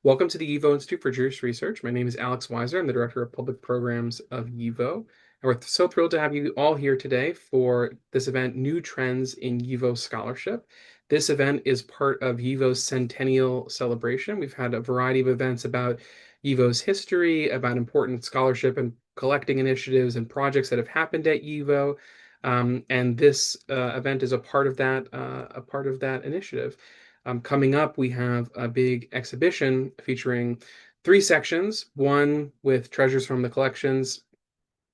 Welcome to the YIVO Institute for Jewish Research. My name is Alex Weiser. I'm the Director of Public Programs of YIVO. And we're so thrilled to have you all here today for this event, New Trends in YIVO Scholarship. This event is part of YIVO's centennial celebration. We've had a variety of events about YIVO's history, about important scholarship and collecting initiatives and projects that have happened at YIVO. And this event is a part of that initiative. Coming up, we have a big exhibition featuring three sections, one with treasures from the collections,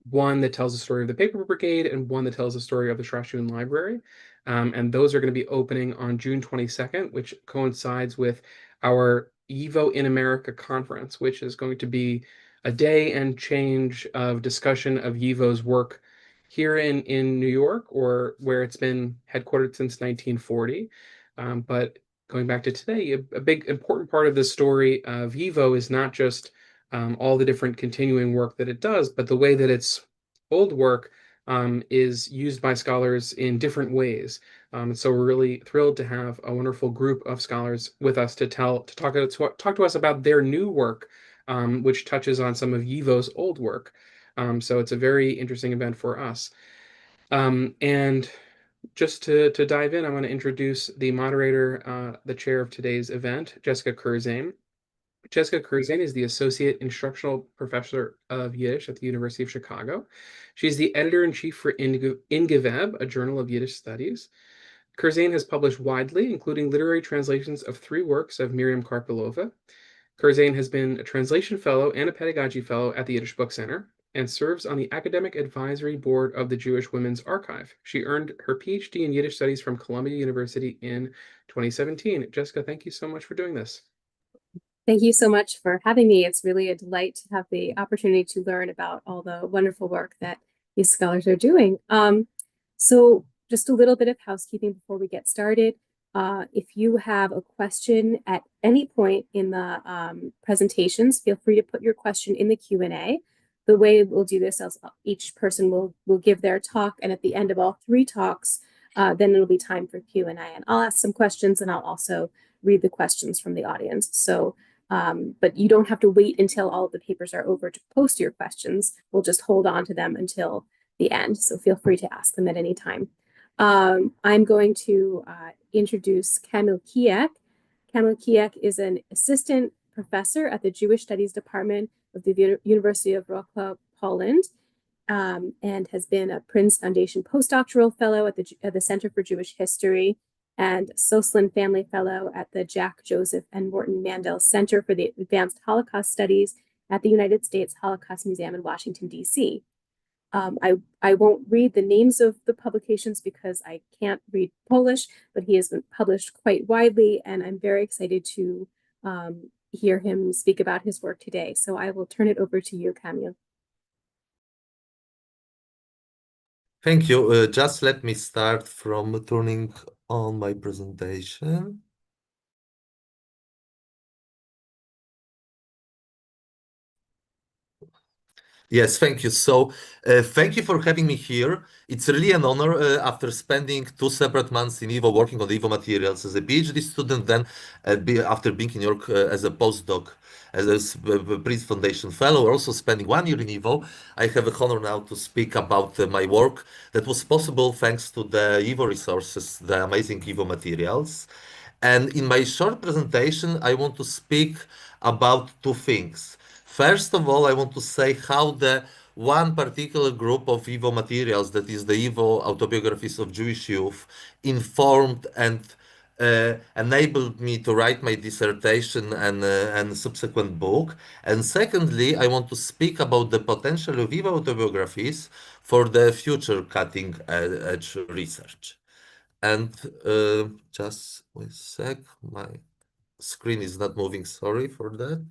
one that tells the story of the Paper Brigade, and one that tells the story of the Shrashun Library. And those are going to be opening on June 22nd, which coincides with our YIVO in America conference, which is going to be a day and change of discussion of YIVO's work here in New York, or where it's been headquartered since 1940. But going back to today, a big important part of the story of YIVO is not just all the different continuing work that it does, but the way that its old work is used by scholars in different ways. So we're really thrilled to have a wonderful group of scholars with us to talk to us about their new work, which touches on some of YIVO's old work. So it's a very interesting event for us. And just to dive in, I want to introduce the moderator, the chair of today's event, Jessica Kirzane. Jessica Kirzane is the Associate Instructional Professor of Yiddish at the University of Chicago. She's the editor-in-chief for Ingeveb, a journal of Yiddish studies. Kirzane has published widely, including literary translations of three works of Miriam Karpilova. Kirzane has been a translation fellow and a pedagogy fellow at the Yiddish Book Center and serves on the academic advisory board of the Jewish Women's Archive. She earned her PhD in Yiddish studies from Columbia University in 2017. Jessica, thank you so much for doing this. Thank you so much for having me. It's really a delight to have the opportunity to learn about all the wonderful work that these scholars are doing. So just a little bit of housekeeping before we get started. If you have a question at any point in the presentations, feel free to put your question in the Q&A. The way we'll do this is each person will give their talk, and at the end of all three talks, then it'll be time for Q&A. And I'll ask some questions, and I'll also read the questions from the audience. So but you don't have to wait until all of the papers are over to post your questions. We'll just hold on to them until the end. So feel free to ask them at any time. I'm going to introduce Kamil Kijek. Kamil Kijek is an assistant professor at the Jewish Studies Department of the University of Wrocław, Poland, and has been a Prince Foundation postdoctoral fellow at the Center for Jewish History and Soslin Family Fellow at the Jack, Joseph, and Morton Mandel Center for the Advanced Holocaust Studies at the United States Holocaust Museum in Washington, D.C. I won't read the names of the publications because I can't read Polish, but he has been published quite widely, and I'm very excited to hear him speak about his work today. So I will turn it over to you, Kamil. Thank you. Just let me start from turning on my presentation. Yes, thank you. So thank you for having me here. It's really an honor after spending 2 separate months in YIVO working on the YIVO materials as a PhD student, then after being in New York as a postdoc, as a Prince Foundation Fellow, also spending 1 year in YIVO. I have a honor now to speak about my work that was possible thanks to the YIVO resources, the amazing YIVO materials. And in my short presentation, I want to speak about two things. First of all, I want to say how the one particular group of YIVO materials, that is the YIVO autobiographies of Jewish youth, informed and enabled me to write my dissertation and subsequent book. And secondly, I want to speak about the potential of YIVO autobiographies for the future cutting edge research. And just a sec, my screen is not moving, sorry for that.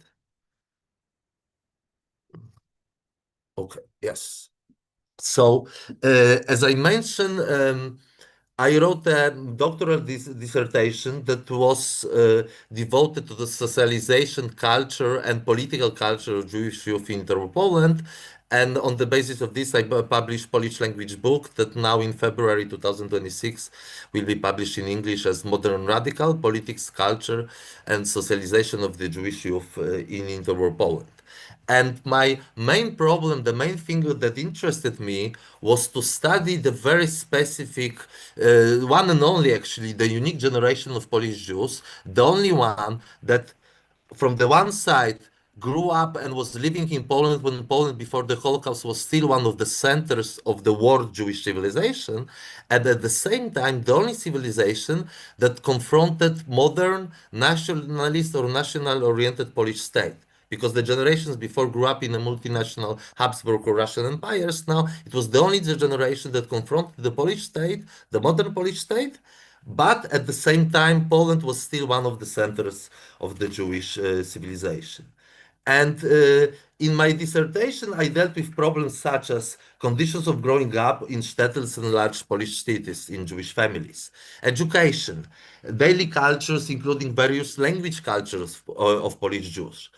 Okay, yes. So, as I mentioned, I wrote a doctoral dissertation that was devoted to the socialization culture and political culture of Jewish youth in Poland. And on the basis of this, I published Polish language book that now in February 2026 will be published in English as Modern Radical, Politics, Culture, and Socialization of the Jewish Youth in Interwar Poland. And my main problem, the main thing that interested me was to study the very specific, one and only actually, the unique generation of Polish Jews, the only one that from the one side grew up and was living in Poland when Poland before the Holocaust was still one of the centers of the world Jewish civilization, and at the same time the only civilization that confronted modern nationalist or national oriented Polish state. Because the generations before grew up in a multinational Habsburg or Russian empires, now it was the only generation that confronted the Polish state, the modern Polish state, but at the same time, Poland was still one of the centers of the Jewish civilization. And in my dissertation, I dealt with problems such as conditions of growing up in shtetls and large Polish cities in Jewish families, education, daily cultures, including various language cultures of Polish Jews,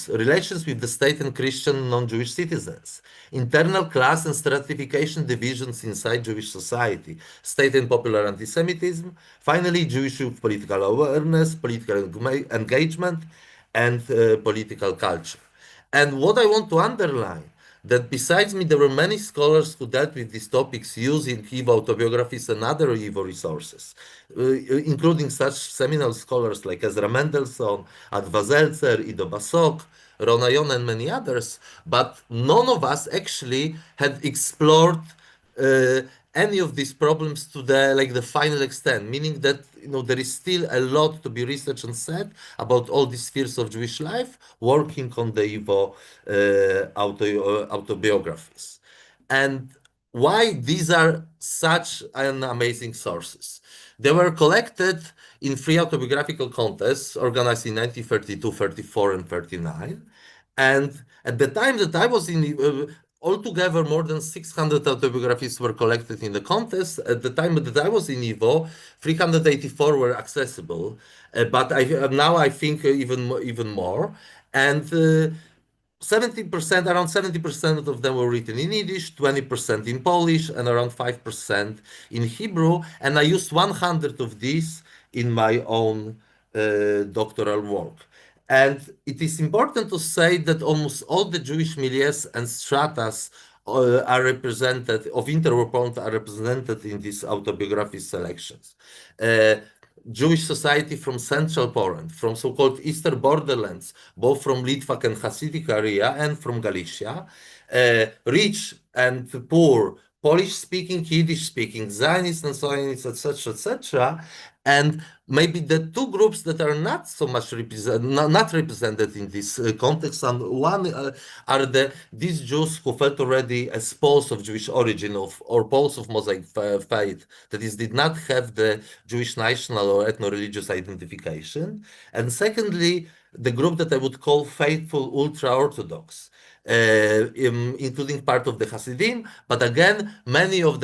relations with the state and Christian non-Jewish citizens, internal class and stratification divisions inside Jewish society, state and popular anti-Semitism, finally, Jewish youth political awareness, political engagement, and political culture. And what I want to underline that besides me, there were many scholars who dealt with these topics using YIVO autobiographies and other YIVO resources, including such seminal scholars like Ezra Mendelssohn, Adva Zelzer, Ido Basok, Rona Yon, and many others. But none of us actually had explored uh, any of these problems to the final extent, meaning that there is still a lot to be researched and said about all these spheres of Jewish life, working on the YIVO autobiographies. And why these are such an amazing sources? They were collected in three autobiographical contests organized in 1932, 34, and 39. And at the time that I was in, altogether more than 600 autobiographies were collected in the contest. At the time that I was in YIVO, 384 were accessible, but now I think even more. And 70%, around 70% of them were written in Yiddish, 20% in Polish, and around 5% in Hebrew. And I used 100 of these in my own doctoral work. And it is important to say that almost all the Jewish milieus and stratas are represented, of interwar Poland are represented in these autobiography selections. Uh, Jewish society from central Poland, from so-called Eastern borderlands, both from Litvak and Hasidic area and from Galicia, rich and poor, Polish-speaking, Yiddish-speaking, Zionists and Zionists, etc., etc., and maybe the two groups that are not so much not represented in this context, and one are these Jews who felt already as Poles of Jewish origin or Poles of Mosaic faith, that is, did not have the Jewish national or ethno-religious identification, and secondly, the group that I would call faithful ultra-Orthodox. Including part of the Hasidim, but again, many of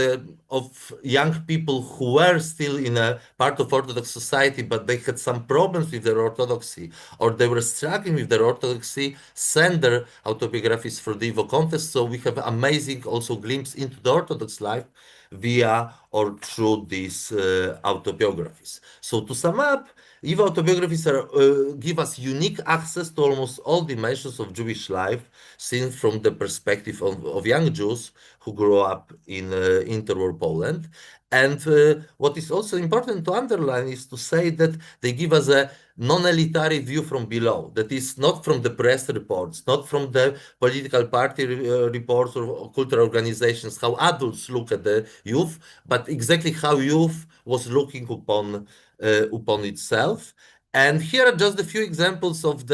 young people who were still in a part of Orthodox society, but they had some problems with their orthodoxy, or they were struggling with their orthodoxy, send their autobiographies for the YIVO contest. So we have amazing also glimpse into the Orthodox life via or through these autobiographies. So to sum up, YIVO autobiographies give us unique access to almost all dimensions of Jewish life, seen from the perspective of young Jews who grew up in interwar Poland. And what is also important to underline is to say that they give us a non-elitary view from below. That is not from the press reports, not from the political party reports or cultural organizations, how adults look at the youth, but exactly how youth was looking upon itself. And here are just a few examples of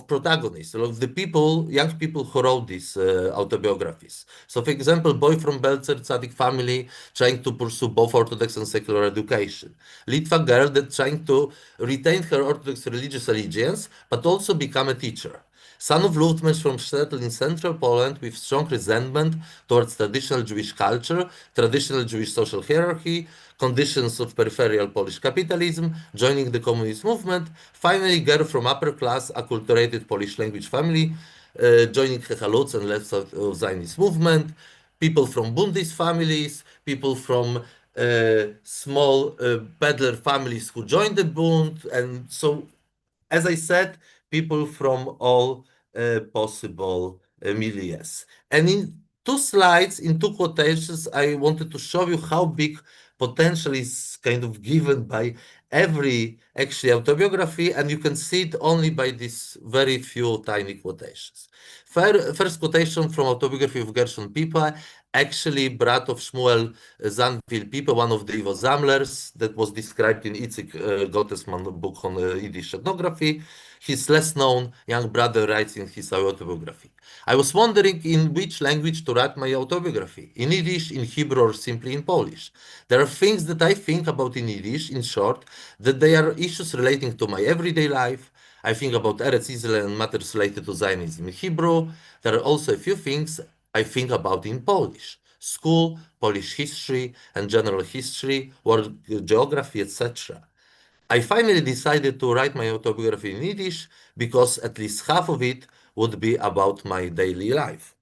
protagonists, of the young people who wrote these autobiographies. So, for example, boy from Belzer Tzaddik family trying to pursue both Orthodox and secular education. Litva girl that trying to retain her Orthodox religious allegiance, but also become a teacher. Son of Lutmers from Sztetl in central Poland with strong resentment towards traditional Jewish culture, traditional Jewish social hierarchy, conditions of peripheral Polish capitalism, joining the communist movement. Finally, girl from upper class, acculturated Polish language family, joining Chechaluts and left of Zionist movement, people from Bundist families, people from small peddler families who joined the Bund, and so as I said, people from all possible milieus. And in two slides, in two quotations, I wanted to show you how big potential is kind of given by every actually autobiography, and you can see it only by these very few tiny quotations. First quotation from autobiography of Gershon Pipa, actually brat of Shmuel Zanvil Pipa, one of the YIVO Zamlers that was described in Itzik Gottesman book on Yiddish ethnography. His less known young brother writes in his autobiography. I was wondering in which language to write my autobiography, in Yiddish, in Hebrew, or simply in Polish. There are things that I think about in Yiddish, in short, that they are issues relating to my everyday life. I think about Eretz Israel and matters related to Zionism in Hebrew. There are also a few things I think about in Polish. School, Polish history, and general history, world geography, etc. I finally decided to write my autobiography in Yiddish because at least half of it would be about my daily life.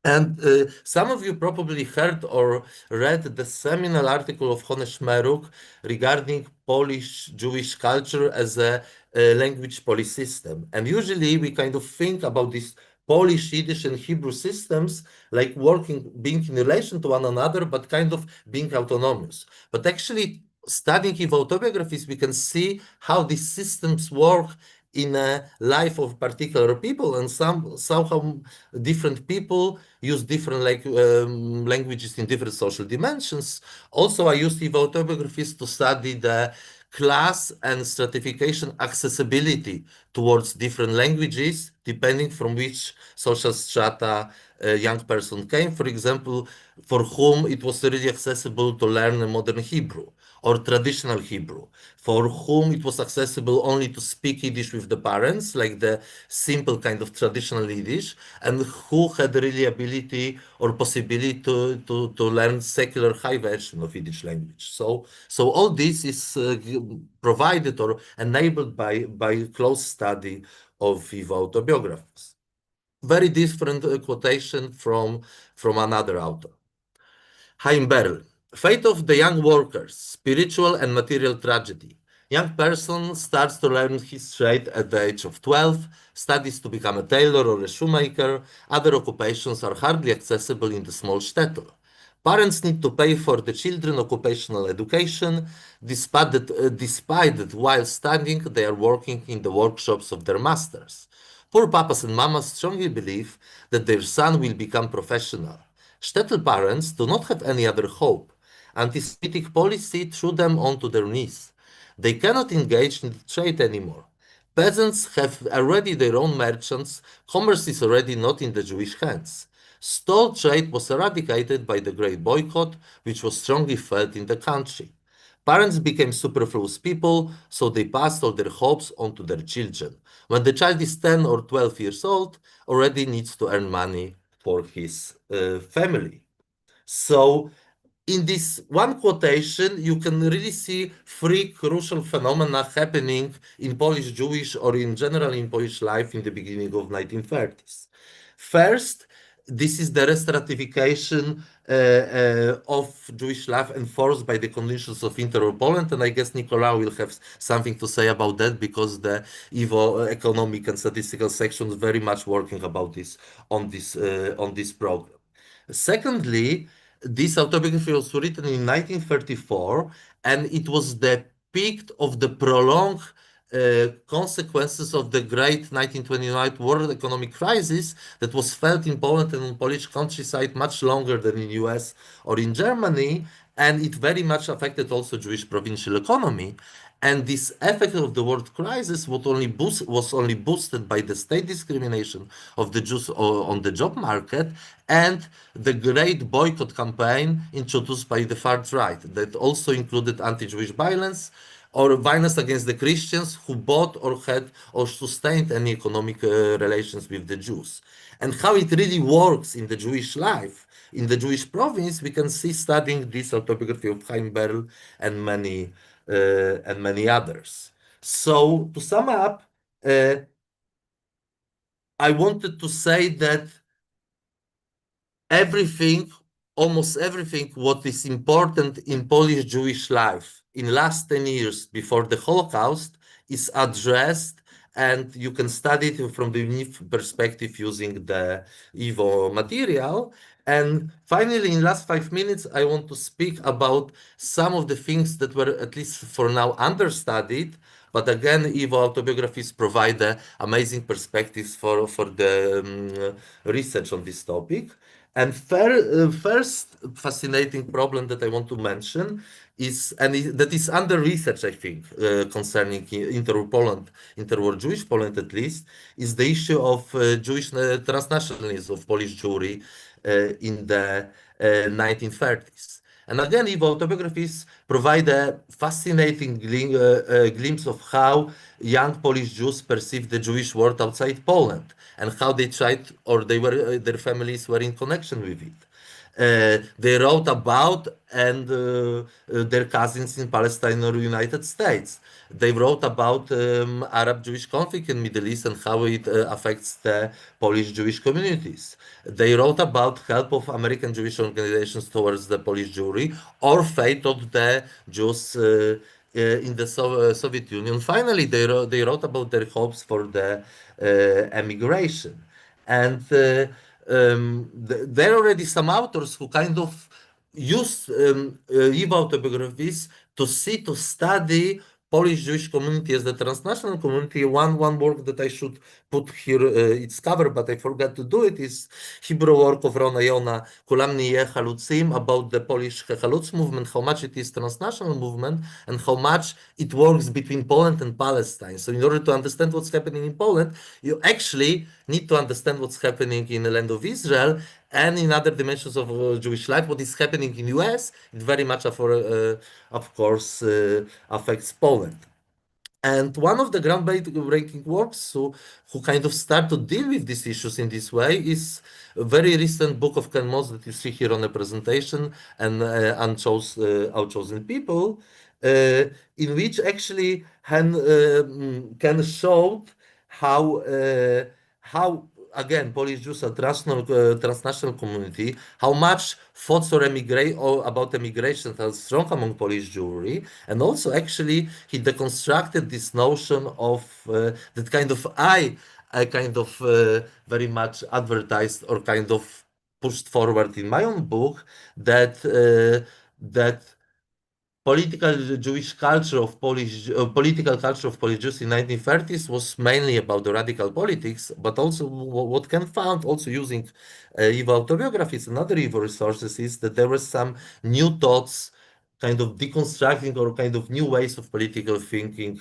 And some of you probably heard or read the seminal article of Hone Szmeruk regarding Polish Jewish culture as a language policy system. And usually we kind of think about these Polish, Yiddish, and Hebrew systems like working, being in relation to one another, but kind of being autonomous. But actually, studying in autobiographies, we can see how these systems work in a life of particular people, and somehow different people use different languages in different social dimensions. Also, I used YIVO autobiographies to study the class and stratification accessibility towards different languages, depending from which social strata a young person came. For example, for whom it was really accessible to learn a modern Hebrew or traditional Hebrew, for whom it was accessible only to speak Yiddish with the parents, like the simple kind of traditional Yiddish, and who had really ability or possibility to learn secular high version of Yiddish language. So all this is provided or enabled by close study of YIVO autobiographies. Very different quotation from another author. Chaim Berl, fate of the young workers, spiritual and material tragedy. Young person starts to learn his trade at the age of 12, studies to become a tailor or a shoemaker. Other occupations are hardly accessible in the small shtetl. Parents need to pay for the children occupational education, despite that while studying they are working in the workshops of their masters. Poor papas and mamas strongly believe that their son will become professional. Shtetl parents do not have any other hope. Anti-Semitic policy threw them onto their knees. They cannot engage in the trade anymore. Peasants have already their own merchants. Commerce is already not in the Jewish hands. Stall trade was eradicated by the Great Boycott, which was strongly felt in the country. Parents became superfluous people, so they passed all their hopes onto their children. When the child is 10 or 12 years old, already needs to earn money for his family. So in this one quotation, you can really see three crucial phenomena happening in Polish Jewish or in general in Polish life in the beginning of 1930s. First, this is the restratification of Jewish life enforced by the conditions of Interwar Poland, and I guess Nicolas will have something to say about that because the YIVO economic and statistical section is very much working about this on this program. Secondly, this autobiography was written in 1934, and it was the peak of the prolonged consequences of the great 1929 world economic crisis that was felt in Poland and in Polish countryside much longer than in US or in Germany, and it very much affected also Jewish provincial economy. And this effect of the world crisis was only boosted by the state discrimination of the Jews on the job market and the great boycott campaign introduced by the far right that also included anti-Jewish violence or violence against the Christians who bought or had or sustained any economic relations with the Jews. And how it really works in the Jewish life, in the Jewish province, we can see studying this autobiography of Chaim Berl and many others. So to sum up, I wanted to say that everything, almost everything, what is important in Polish Jewish life in last 10 years before the Holocaust is addressed, and you can study it from the unique perspective using the YIVO material. And finally, in last 5 minutes, I want to speak about some of the things that were, at least for now, understudied. But again, YIVO autobiographies provide amazing perspectives for the research on this topic. And first fascinating problem that I want to mention is, that is under research, I think, concerning inter-Poland, interwar Jewish Poland at least, is the issue of Jewish transnationalism of Polish Jewry in the 1930s. And again, YIVO autobiographies provide a fascinating glimpse of how young Polish Jews perceived the Jewish world outside Poland and how they tried, or they were, their families were in connection with it. They wrote about their cousins in Palestine or United States. They wrote about Arab-Jewish conflict in Middle East and how it affects the Polish Jewish communities. They wrote about help of American Jewish organizations towards the Polish Jewry or fate of the Jews in the Soviet Union. Finally, they wrote about their hopes for the emigration. And there are already some authors who kind of use YIVO autobiographies to study Polish Jewish community as the transnational community. One work that I should put here, its cover, but I forgot to do it, is Hebrew work of Rona Yona, Kulam Niyeh Halutzim, about the Polish Halutz movement, how much it is transnational movement and how much it works between Poland and Palestine. So in order to understand what's happening in Poland, you actually need to understand what's happening in the land of Israel and in other dimensions of Jewish life. What is happening in US, it very much, of course, affects Poland. And one of the groundbreaking works who kind of start to deal with these issues in this way is a very recent book of Ken Moss that you see here on the presentation, and Outchosen People, in which actually Ken showed how again Polish Jews are transnational community, how much thoughts about emigration are strong among Polish Jewry, and also actually he deconstructed this notion of that kind of I kind of very much advertised or kind of pushed forward in my own book, that political Jewish culture of political culture of Polish Jews in 1930s was mainly about the radical politics, but also what Ken found, also using YIVO autobiographies and other YIVO resources, is that there were some new thoughts kind of deconstructing or kind of new ways of political thinking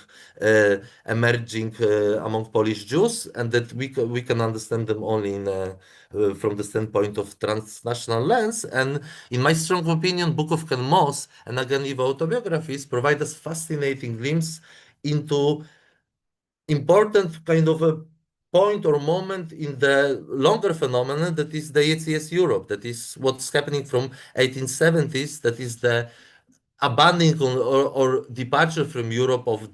emerging among Polish Jews, and that we can understand them only from the standpoint of transnational lens. And in my strong opinion, Book of Ken Moss and again YIVO autobiographies provide us fascinating glimpse into important kind of a point or moment in the longer phenomenon that is the ECS Europe, that is what's happening from 1870s, that is the abandoning or departure from Europe of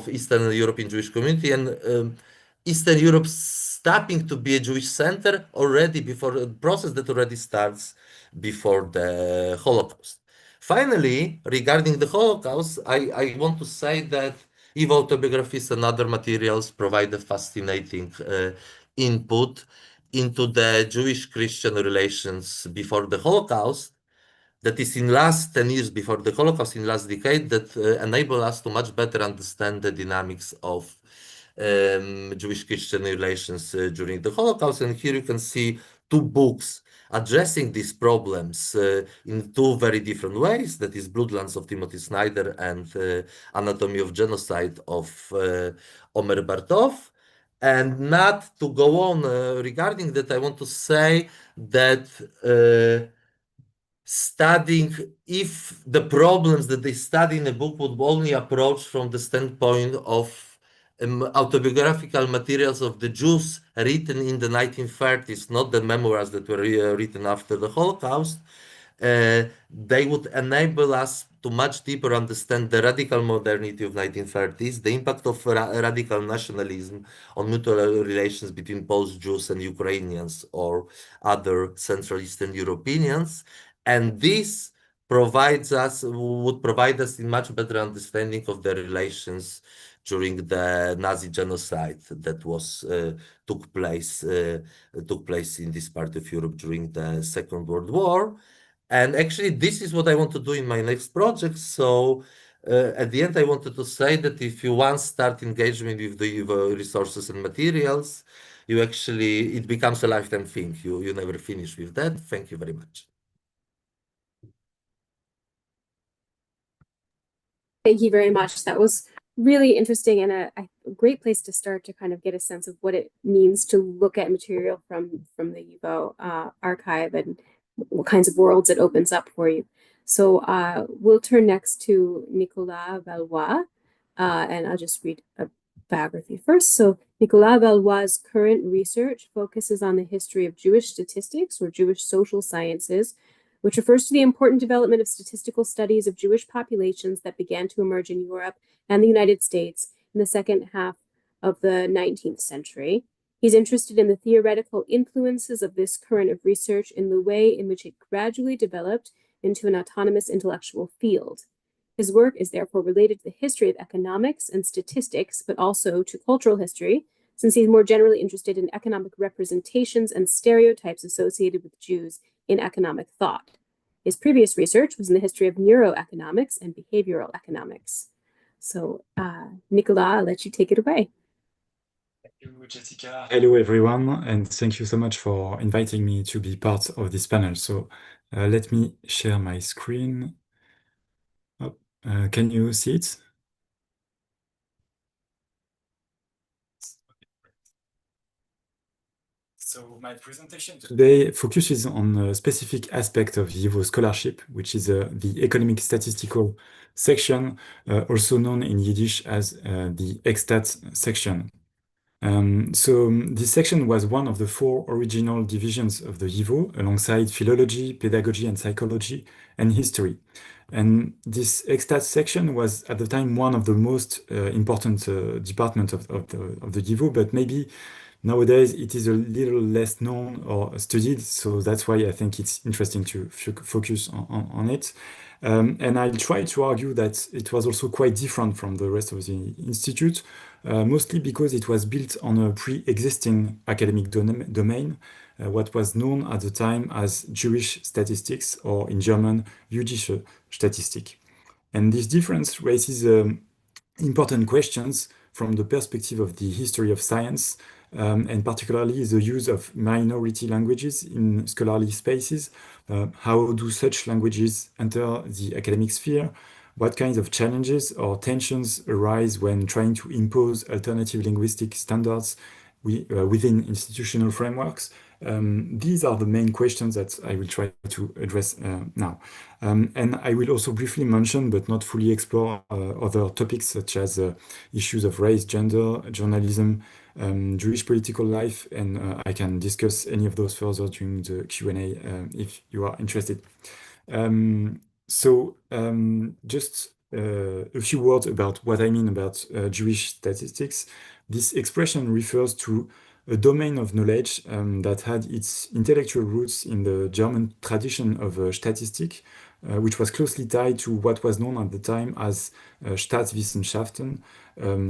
Eastern European Jewish community, and Eastern Europe stopping to be a Jewish center already before a process that already starts before the Holocaust. Finally, regarding the Holocaust, I want to say that YIVO autobiographies and other materials provide a fascinating input into the Jewish-Christian relations before the Holocaust, that is in last 10 years before the Holocaust, in last decade, that enable us to much better understand the dynamics of Jewish-Christian relations during the Holocaust. And here you can see two books addressing these problems in two very different ways. That is Bloodlands of Timothy Snyder and Anatomy of Genocide of Omer Bartov. And not to go on regarding that, I want to say that studying, if the problems that they study in a book would only approach from the standpoint of autobiographical materials of the Jews written in the 1930s, not the memoirs that were written after the Holocaust, they would enable us to much deeper understand the radical modernity of 1930s, the impact of radical nationalism on mutual relations between Poles, Jews, and Ukrainians or other Central Eastern Europeans. And this would provide us in much better understanding of the relations during the Nazi genocide that took place in this part of Europe during the Second World War. And actually, this is what I want to do in my next project. So at the end, I wanted to say that if you once start engagement with the resources and materials, it becomes a lifetime thing. You never finish with that. Thank you very much. Thank you very much. That was really interesting and a great place to start to kind of get a sense of what it means to look at material from the YIVO archive and what kinds of worlds it opens up for you. So we'll turn next to Nicolas Vallois, and I'll just read a biography first. So Nicolas Vallois' current research focuses on the history of Jewish statistics or Jewish social sciences, which refers to the important development of statistical studies of Jewish populations that began to emerge in Europe and the United States in the second half of the 19th century. He's interested in the theoretical influences of this current of research in the way in which it gradually developed into an autonomous intellectual field. His work is therefore related to the history of economics and statistics, but also to cultural history, since he's more generally interested in economic representations and stereotypes associated with Jews in economic thought. His previous research was in the history of neuroeconomics and behavioral economics. So, Nicolas, I'll let you take it away. Thank you, Jessica. Hello, everyone, and thank you so much for inviting me to be part of this panel. So let me share my screen. Oh, can you see it? So my presentation today focuses on a specific aspect of YIVO scholarship, which is the Economic-Statistical section, also known in Yiddish as the ekstat section. So this section was one of the 4 original divisions of the YIVO, alongside philology, pedagogy and psychology, and history. And this ekstat section was at the time one of the most important departments of the YIVO, but maybe nowadays it is a little less known or studied, so that's why I think it's interesting to focus on it. And I'll try to argue that it was also quite different from the rest of the institute, mostly because it was built on a pre-existing academic domain, what was known at the time as Jewish statistics, or in German, jüdische Statistik. And this difference raises important questions from the perspective of the history of science, and particularly the use of minority languages in scholarly spaces. How do such languages enter the academic sphere? What kinds of challenges or tensions arise when trying to impose alternative linguistic standards within institutional frameworks? These are the main questions that I will try to address now. And I will also briefly mention, but not fully explore, other topics such as issues of race, gender, journalism, Jewish political life, and I can discuss any of those further during the Q&A if you are interested. Just a few words about what I mean about Jewish statistics. This expression refers to a domain of knowledge that had its intellectual roots in the German tradition of statistic, which was closely tied to what was known at the time as Staatswissenschaften,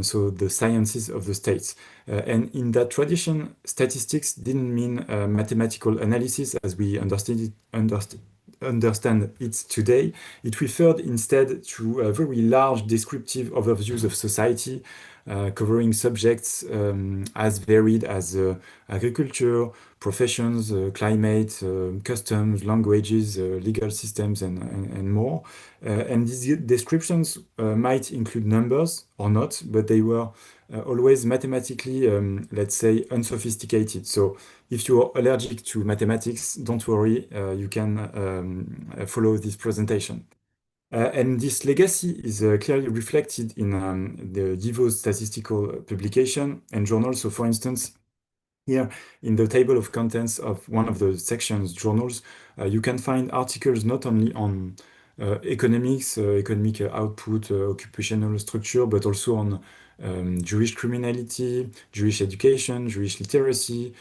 so the sciences of the states. And in that tradition, statistics didn't mean mathematical analysis as we understand it today. It referred instead to a very large descriptive overviews of society, covering subjects as varied as agriculture, professions, climate, customs, languages, legal systems, and more. And these descriptions might include numbers or not, but they were always mathematically, let's say, unsophisticated. So if you're allergic to mathematics, don't worry, you can follow this presentation. And this legacy is clearly reflected in the YIVO statistical publication and journals. So for instance, here in the table of contents of one of the sections journals, you can find articles not only on economics, economic output, occupational structure, but also on Jewish criminality, Jewish education, Jewish literacy,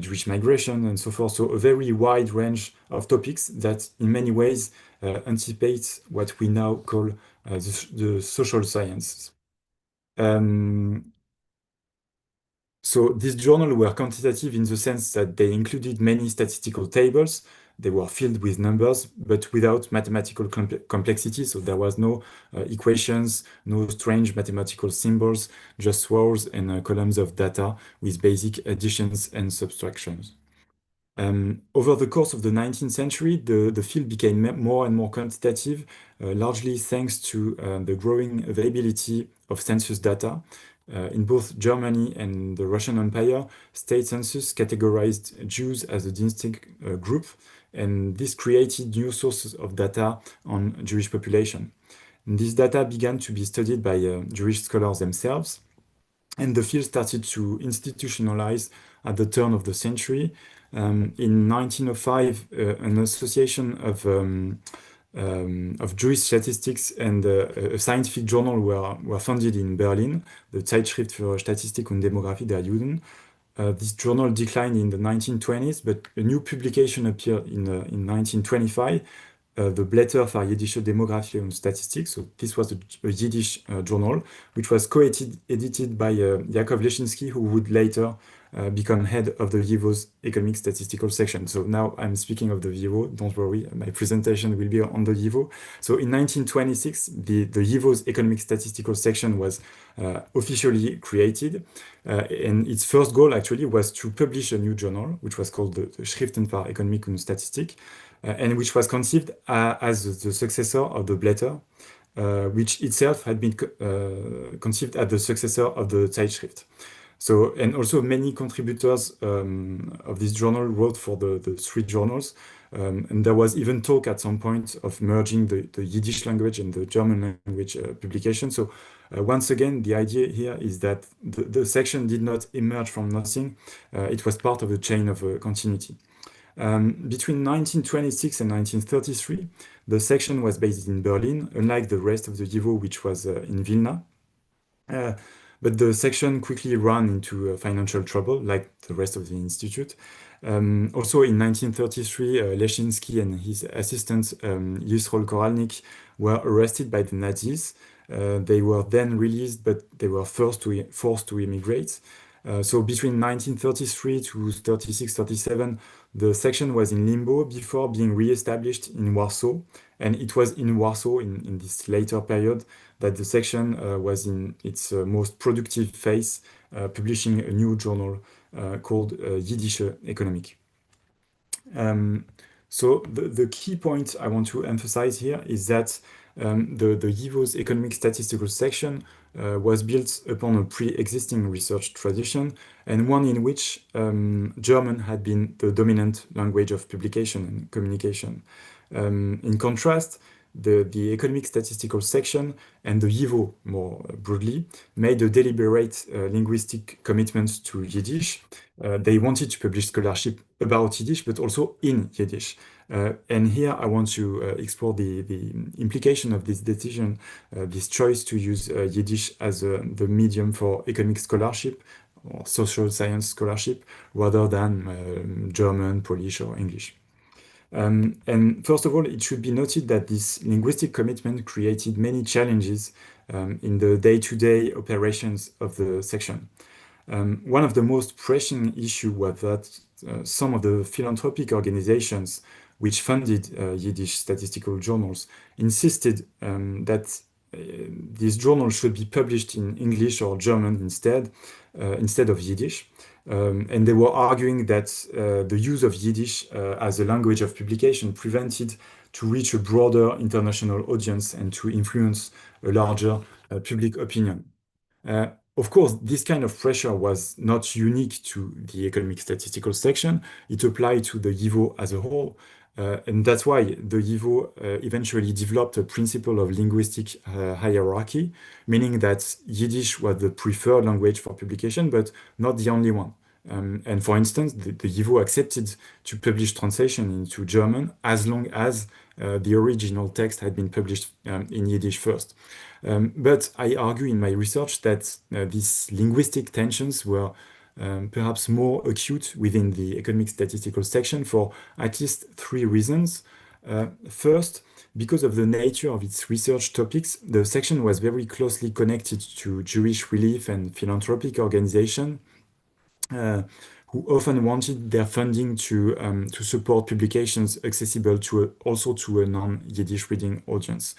Jewish migration, and so forth. So a very wide range of topics that in many ways anticipates what we now call the social sciences. So these journals were quantitative in the sense that they included many statistical tables. They were filled with numbers, but without mathematical complexity. So there was no equations, no strange mathematical symbols, just rows and columns of data with basic additions and subtractions. Over the course of the 19th century, the field became more and more quantitative, largely thanks to the growing availability of census data. In both Germany and the Russian Empire, state census categorized Jews as a distinct group, and this created new sources of data on Jewish population. And this data began to be studied by Jewish scholars themselves, and the field started to institutionalize at the turn of the century. In 1905, an association of Jewish statistics and a scientific journal were founded in Berlin, the Zeitschrift für Statistik und Demographie der Juden. This journal declined in the 1920s, but a new publication appeared in 1925, the Blätter für jiddische Demographie und Statistik. So this was a Yiddish journal, which was co-edited by Yakov Leshinsky, who would later become head of the YIVO's Economic-Statistical section. So now I'm speaking of the YIVO, don't worry, my presentation will be on the YIVO. So in 1926, the YIVO's Economic-Statistical section was officially created, and its first goal actually was to publish a new journal, which was called the Schriften für Economik und Statistik, and which was conceived as the successor of the Blätter, which itself had been conceived as the successor of the Zeitschrift. So, and also many contributors of this journal wrote for the three journals. And there was even talk at some point of merging the Yiddish language and the German language publication. So once again, the idea here is that the section did not emerge from nothing. It was part of the chain of continuity. Between 1926 and 1933, the section was based in Berlin, unlike the rest of the YIVO, which was in Vilna. But the section quickly ran into financial trouble, like the rest of the institute. Also in 1933, Leshinsky and his assistant, Yisroel Koralnik, were arrested by the Nazis. They were then released, but they were forced to immigrate. So between 1933 to 36-37, the section was in limbo before being re-established in Warsaw. And it was in Warsaw, in this later period, that the section was in its most productive phase, publishing a new journal called Jiddische Economik. So the key point I want to emphasize here is that the YIVO's Economic Statistical section was built upon a pre-existing research tradition, and one in which German had been the dominant language of publication and communication. In contrast, the Economic Statistical section and the YIVO, more broadly, made a deliberate linguistic commitment to Yiddish. They wanted to publish scholarship about Yiddish, but also in Yiddish. And here I want to explore the implication of this decision, this choice to use Yiddish as the medium for economic scholarship or social science scholarship, rather than German, Polish, or English. And first of all, it should be noted that this linguistic commitment created many challenges in the day-to-day operations of the section. One of the most pressing issues was that some of the philanthropic organizations which funded Yiddish statistical journals insisted that these journals should be published in English or German instead of Yiddish. And they were arguing that the use of Yiddish as a language of publication prevented to reach a broader international audience and to influence a larger public opinion. Of course, this kind of pressure was not unique to the Economic Statistical section. It applied to the YIVO as a whole. And that's why the YIVO eventually developed a principle of linguistic hierarchy, meaning that Yiddish was the preferred language for publication, but not the only one. And for instance, the YIVO accepted to publish translation into German as long as the original text had been published in Yiddish first. But I argue in my research that these linguistic tensions were perhaps more acute within the economic statistical section for at least three reasons. First, because of the nature of its research topics, the section was very closely connected to Jewish relief and philanthropic organizations who often wanted their funding to support publications accessible also to a non-Yiddish reading audience.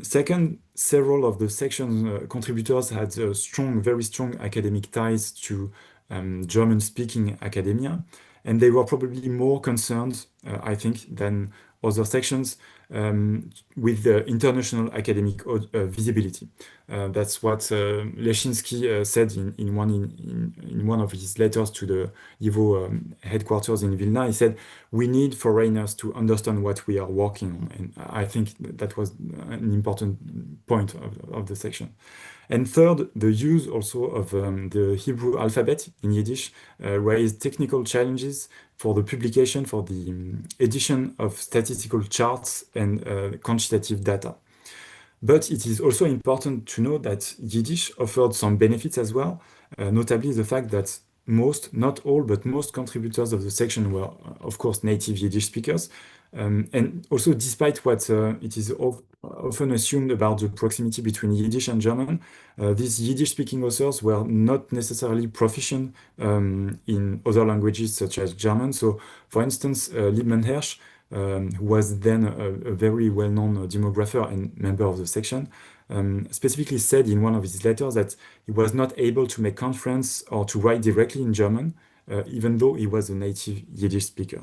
Second, several of the section contributors had very strong academic ties to German-speaking academia, and they were probably more concerned, I think, than other sections with the international academic visibility. That's what Leshinsky said in one of his letters to the YIVO headquarters in Vilna. He said, "We need foreigners to understand what we are working on." And I think that was an important point of the section. And third, the use also of the Hebrew alphabet in Yiddish raised technical challenges for the publication, for the edition of statistical charts and quantitative data. But it is also important to know that Yiddish offered some benefits as well, notably the fact that not all, but most contributors of the section were, of course, native Yiddish speakers. And also, despite what it is often assumed about the proximity between Yiddish and German, these Yiddish-speaking authors were not necessarily proficient in other languages such as German. So, for instance, Liebman Hersch, who was then a very well-known demographer and member of the section, specifically said in one of his letters that he was not able to make conference or to write directly in German, even though he was a native Yiddish speaker.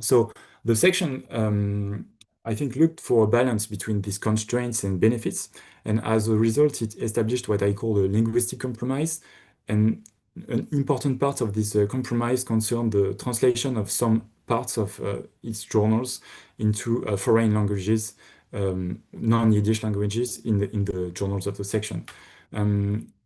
So the section, I think, looked for a balance between these constraints and benefits, and as a result, it established what I call a linguistic compromise. And an important part of this compromise concerned the translation of some parts of its journals into foreign languages, non-Yiddish languages in the journals of the section.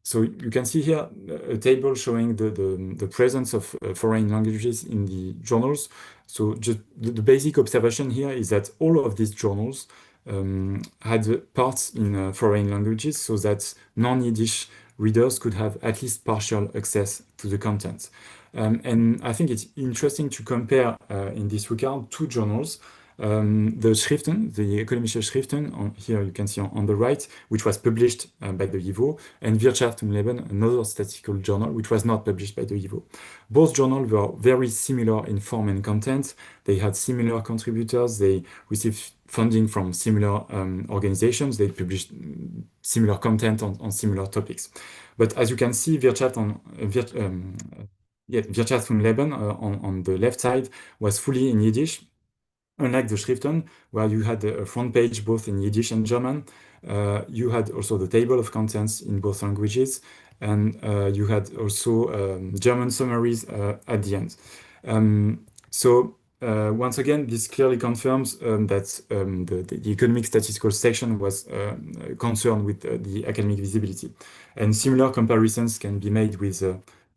So you can see here a table showing the presence of foreign languages in the journals. So just the basic observation here is that all of these journals had parts in foreign languages so that non-Yiddish readers could have at least partial access to the content. And I think it's interesting to compare in this regard two journals. The Schriften, the Ökonomische Schriften, here you can see on the right, which was published by the YIVO, and Wirtschaft und Leben, another statistical journal, which was not published by the YIVO. Both journals were very similar in form and content. They had similar contributors. They received funding from similar organizations. They published similar content on similar topics. But as you can see, Wirtschaft und Leben on the left side was fully in Yiddish. Unlike the Schriften, where you had a front page both in Yiddish and German, you had also the table of contents in both languages, and you had also German summaries at the end. So once again, this clearly confirms that the economic statistical section was concerned with the academic visibility. And similar comparisons can be made with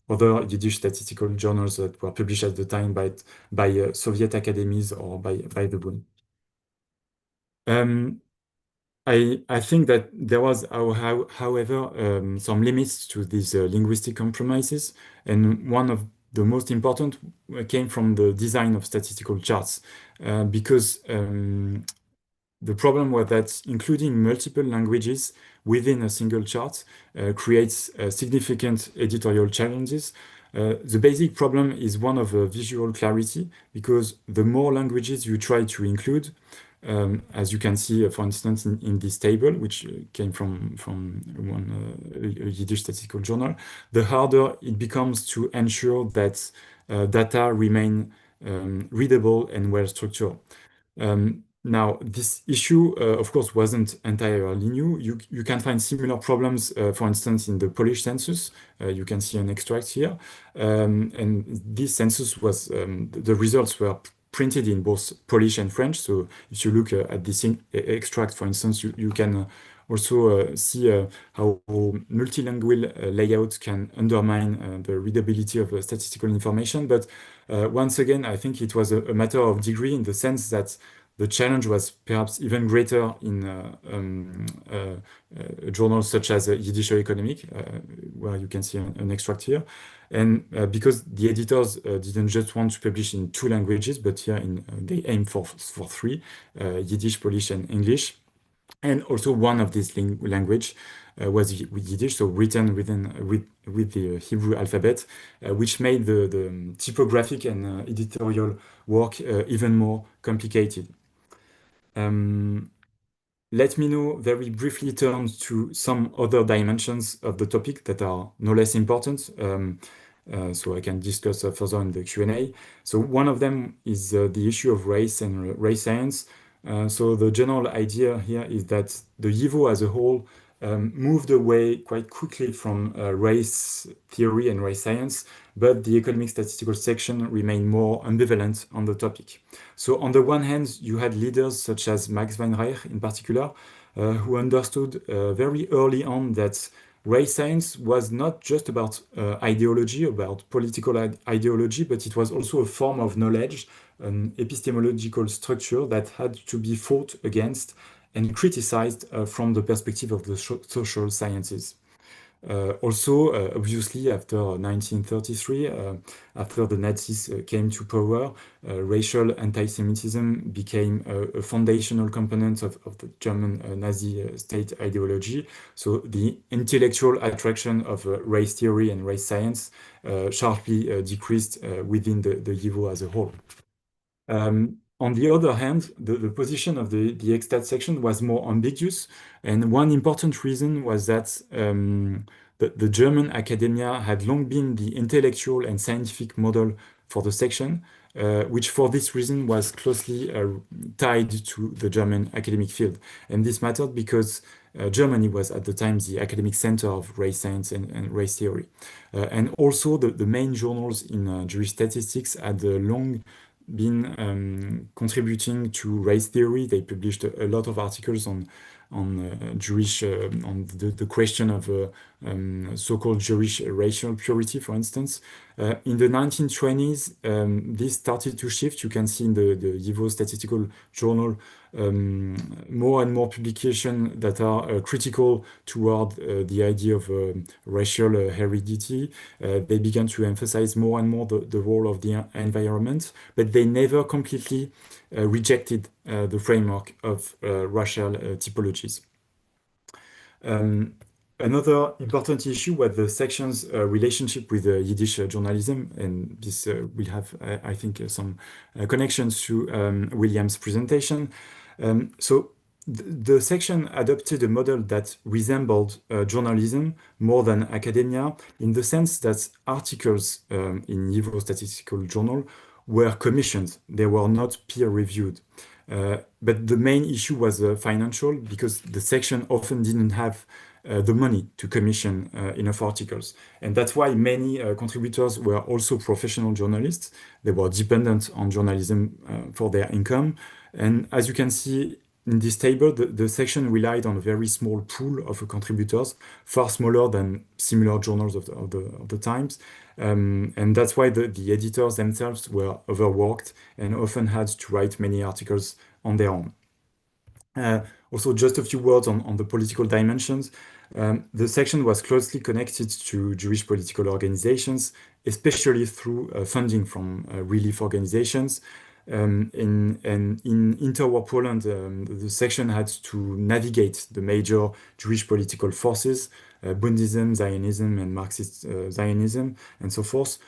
other Yiddish statistical journals that were published at the time by Soviet academies or by the Bund. I think that there was, however, some limits to these linguistic compromises, and one of the most important came from the design of statistical charts, because the problem was that including multiple languages within a single chart creates significant editorial challenges. The basic problem is one of visual clarity, because the more languages you try to include, as you can see, for instance, in this table, which came from a Yiddish statistical journal, the harder it becomes to ensure that data remain readable and well structured. Now, this issue, of course, wasn't entirely new. You can find similar problems, for instance, in the Polish census. You can see an extract here. And this census was, the results were printed in both Polish and French. So if you look at this extract, for instance, you can also see how multilingual layout can undermine the readability of statistical information. But once again, I think it was a matter of degree, in the sense that the challenge was perhaps even greater in journals such as Yiddish or Economic, where you can see an extract here. And because the editors didn't just want to publish in two languages, but here they aim for three, Yiddish, Polish, and English. And also one of these language was Yiddish, so written with the Hebrew alphabet, which made the typographic and editorial work even more complicated. Let me now very briefly turn to some other dimensions of the topic that are no less important, so I can discuss further in the Q&A. So one of them is the issue of race and race science. So the general idea here is that the YIVO as a whole moved away quite quickly from race theory and race science, but the Economic-Statistical section remained more ambivalent on the topic. So on the one hand, you had leaders such as Max Weinreich in particular, who understood very early on that race science was not just about ideology, about political ideology, but it was also a form of knowledge, an epistemological structure that had to be fought against and criticized from the perspective of the social sciences. Also, obviously, after 1933, after the Nazis came to power, racial anti-Semitism became a foundational component of the German Nazi state ideology. So the intellectual attraction of race theory and race science sharply decreased within the YIVO as a whole. On the other hand, the position of the ekstat section was more ambiguous, and one important reason was that the German academia had long been the intellectual and scientific model for the section, which for this reason was closely tied to the German academic field. And this mattered because Germany was at the time the academic center of race science and race theory. And also the main journals in Jewish statistics had long been contributing to race theory. They published a lot of articles on Jewish, on the question of so-called Jewish racial purity, for instance. In the 1920s, this started to shift. You can see in the YIVO Statistical Journal more and more publications that are critical toward the idea of racial heredity. They began to emphasize more and more the role of the environment, but they never completely rejected the framework of racial typologies. Another important issue was the section's relationship with Yiddish journalism, and this will have, I think, some connections to William's presentation. So the section adopted a model that resembled journalism more than academia, in the sense that articles in YIVO Statistical Journal were commissioned. They were not peer-reviewed. But the main issue was financial, because the section often didn't have the money to commission enough articles. And that's why many contributors were also professional journalists. They were dependent on journalism for their income. And as you can see in this table, the section relied on a very small pool of contributors, far smaller than similar journals of the times. And that's why the editors themselves were overworked and often had to write many articles on their own. Also, just a few words on the political dimensions. The section was closely connected to Jewish political organizations, especially through funding from relief organizations. In interwar Poland, the section had to navigate the major Jewish political forces, Bundism, Zionism, and Marxist Zionism, and so forth.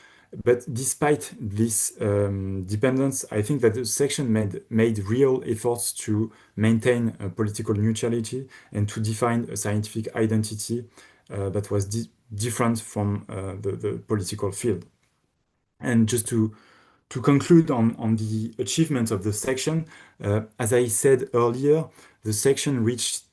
But despite this dependence, I think that the section made real efforts to maintain political neutrality and to define a scientific identity that was different from the political field. And just to conclude on the achievements of the section, as I said earlier, the section reached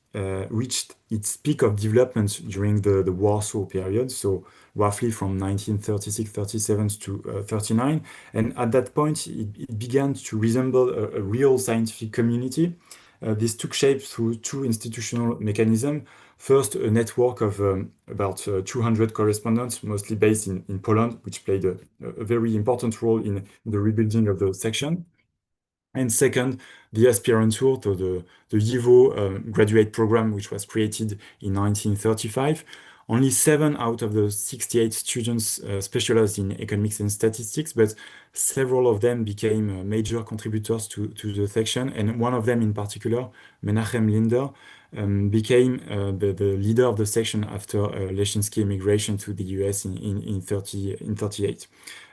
its peak of development during the Warsaw period, so roughly from 1936-37 to 39. And at that point, it began to resemble a real scientific community. This took shape through two institutional mechanisms. First, a network of about 200 correspondents, mostly based in Poland, which played a very important role in the rebuilding of the section. And second, the aspirant tour, so the YIVO graduate program, which was created in 1935. Only 7 out of the 68 students specialized in economics and statistics, but several of them became major contributors to the section. And one of them in particular, Menachem Linder, became the leader of the section after Leshinsky immigration to the US in 38.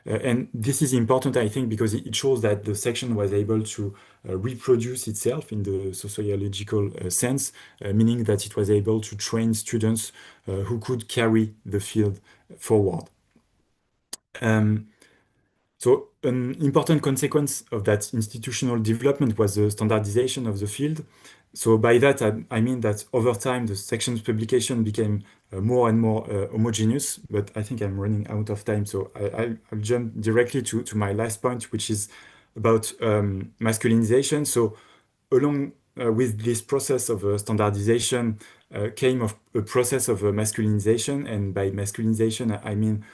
And this is important, I think, because it shows that the section was able to reproduce itself in the sociological sense, meaning that it was able to train students who could carry the field forward. So an important consequence of that institutional development was the standardization of the field. So by that, I mean that over time, the section's publication became more and more homogeneous, but I think I'm running out of time. So I'll jump directly to my last point, which is about masculinization. So along with this process of standardization came a process of masculinization. And by masculinization, I mean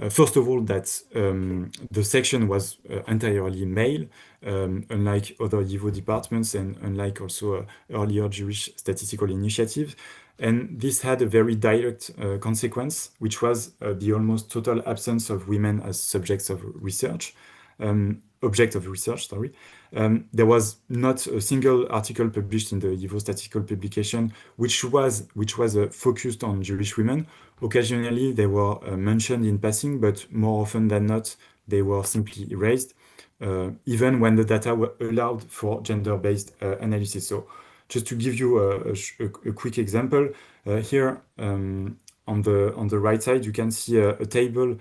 first of all, that the section was entirely male, unlike other YIVO departments and unlike also earlier Jewish statistical initiatives. And this had a very direct consequence, which was the almost total absence of women as subjects of research. Object of research, sorry. There was not a single article published in the YIVO statistical publication which was focused on Jewish women. Occasionally, they were mentioned in passing, but more often than not, they were simply erased, even when the data were allowed for gender-based analysis. So just to give you a quick example, here on the right side, you can see a table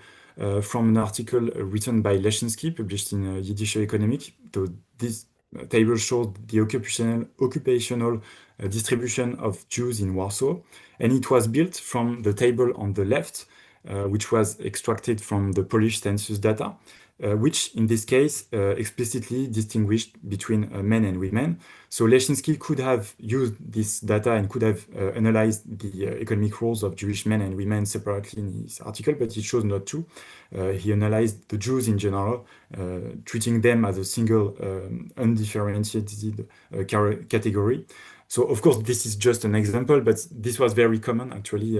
from an article written by Leshinsky, published in Yiddish Economic. So this table shows the occupational distribution of Jews in Warsaw, and it was built from the table on the left, which was extracted from the Polish census data, which in this case explicitly distinguished between men and women. So Leshinsky could have used this data and could have analyzed the economic roles of Jewish men and women separately in his article, but he chose not to. He analyzed the Jews in general, treating them as a single undifferentiated category. So of course, this is just an example, but this was very common actually.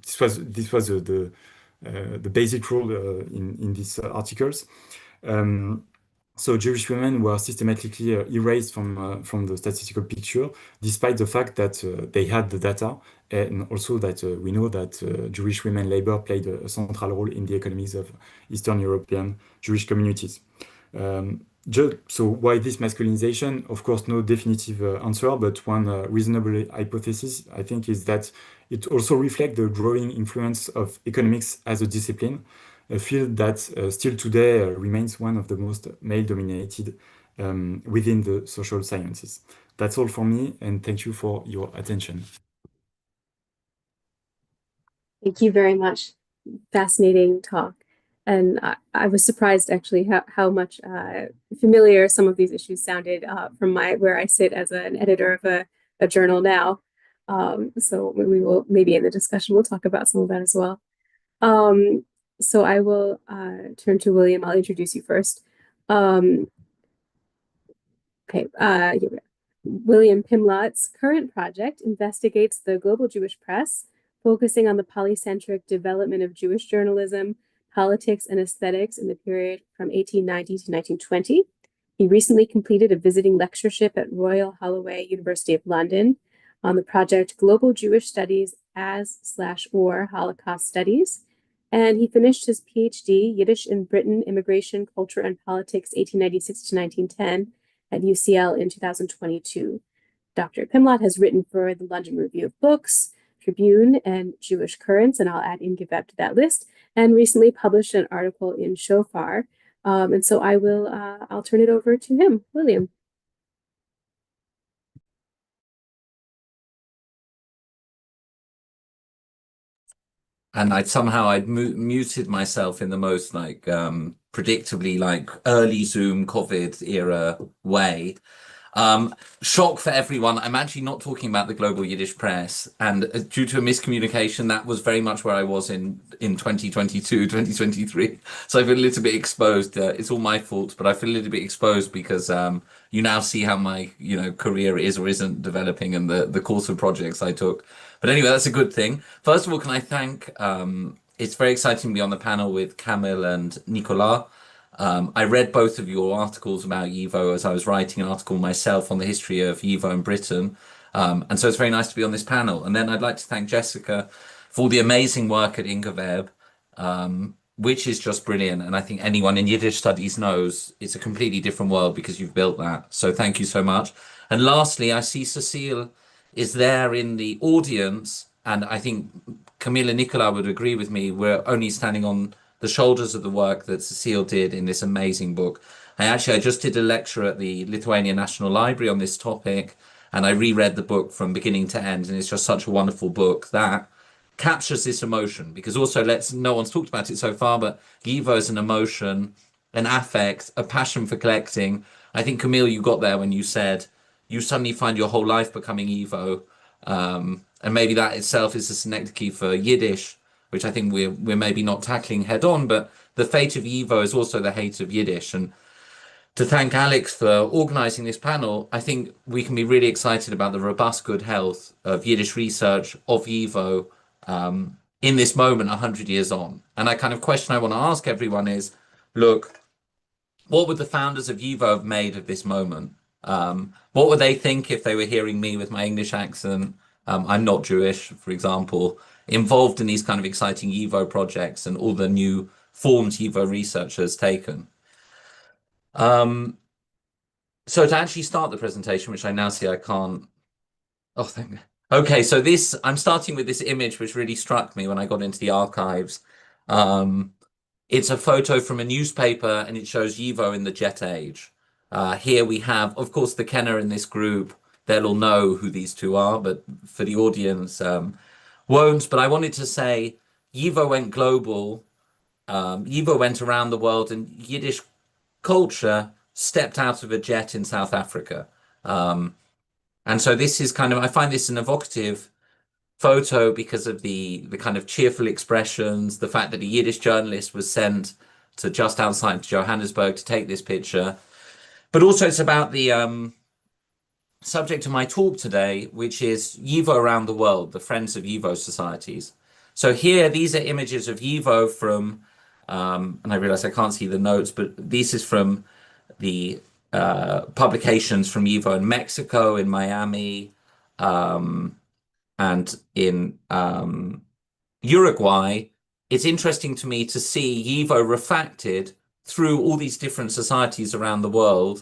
This was the basic rule in these articles. So Jewish women were systematically erased from the statistical picture, despite the fact that they had the data, and also that we know that Jewish women labor played a central role in the economies of Eastern European Jewish communities. So why this masculinization? Of course, no definitive answer, but one reasonable hypothesis, I think, is that it also reflects the growing influence of economics as a discipline, a field that still today remains one of the most male-dominated within the social sciences. That's all for me, and thank you for your attention. Thank you very much. Fascinating talk. And I was surprised actually how much familiar some of these issues sounded from where I sit as an editor of a journal now. So we will, maybe in the discussion, we'll talk about some of that as well. So I will turn to William. I'll introduce you first. Okay, here we go. William Pimlott's current project investigates the global Jewish press, focusing on the polycentric development of Jewish journalism, politics, and aesthetics in the period from 1890 to 1920. He recently completed a visiting lectureship at Royal Holloway, University of London, on the project Global Jewish Studies as/or Holocaust Studies. And he finished his PhD, Yiddish in Britain, Immigration, Culture, and Politics, 1896 to 1910, at UCL in 2022. Dr. Pimlott has written for the London Review of Books, Tribune, and Jewish Currents, and I'll add YGF to that list, and recently published an article in Shofar. And so I'll turn it over to him, William. And I'd muted myself in the most predictably early Zoom COVID era way. Shock for everyone. I'm actually not talking about the global Yiddish press. And due to a miscommunication, that was very much where I was in 2022, 2023. So I feel a little bit exposed. It's all my fault, but I feel a little bit exposed because you now see how my career is or isn't developing and the course of projects I took. But anyway, that's a good thing. First of all, can I thank, it's very exciting to be on the panel with Kamil and Nicolas. I read both of your articles about YIVO as I was writing an article myself on the history of YIVO in Britain. And so it's very nice to be on this panel. And then I'd like to thank Jessica for the amazing work at Ingeveb, which is just brilliant. And I think anyone in Yiddish studies knows it's a completely different world because you've built that. So thank you so much. And lastly, I see Cecile is there in the audience. And I think Kamil and Nicola would agree with me. We're only standing on the shoulders of the work that Cecile did in this amazing book. I just did a lecture at the Lithuanian National Library on this topic, and I reread the book from beginning to end, and it's just such a wonderful book that captures this emotion, because also no one's talked about it so far, but YIVO is an emotion, an affect, a passion for collecting. I think, Kamil, you got there when you said you suddenly find your whole life becoming YIVO, and maybe that itself is a synecdoche for Yiddish, which I think we're maybe not tackling head on, but the fate of YIVO is also the hate of Yiddish. And to thank Alex for organizing this panel, I think we can be really excited about the robust good health of Yiddish research, of YIVO, in this moment 100 years on. And a kind of question I want to ask everyone is, look, what would the founders of YIVO have made of this moment? What would they think if they were hearing me with my English accent? I'm not Jewish, for example, involved in these kind of exciting YIVO projects and all the new forms YIVO research has taken. So to actually start the presentation, which I now see I can't, oh, thank you. Okay, so I'm starting with this image which really struck me when I got into the archives. It's a photo from a newspaper and it shows YIVO in the Jet Age. Here we have, of course, the Kenner in this group. They'll all know who these two are, but for the audience, won't. But I wanted to say YIVO went global. YIVO went around the world, and Yiddish culture stepped out of a jet in South Africa. And so this is I find this an evocative photo because of the kind of cheerful expressions, the fact that a Yiddish journalist was sent to just outside Johannesburg to take this picture. But also it's about the subject of my talk today, which is YIVO around the world, the Friends of YIVO societies. So here, these are images of YIVO from, and I realize I can't see the notes, but this is from the publications from YIVO in Mexico, in Miami, and in Uruguay. It's interesting to me to see YIVO refacted through all these different societies around the world,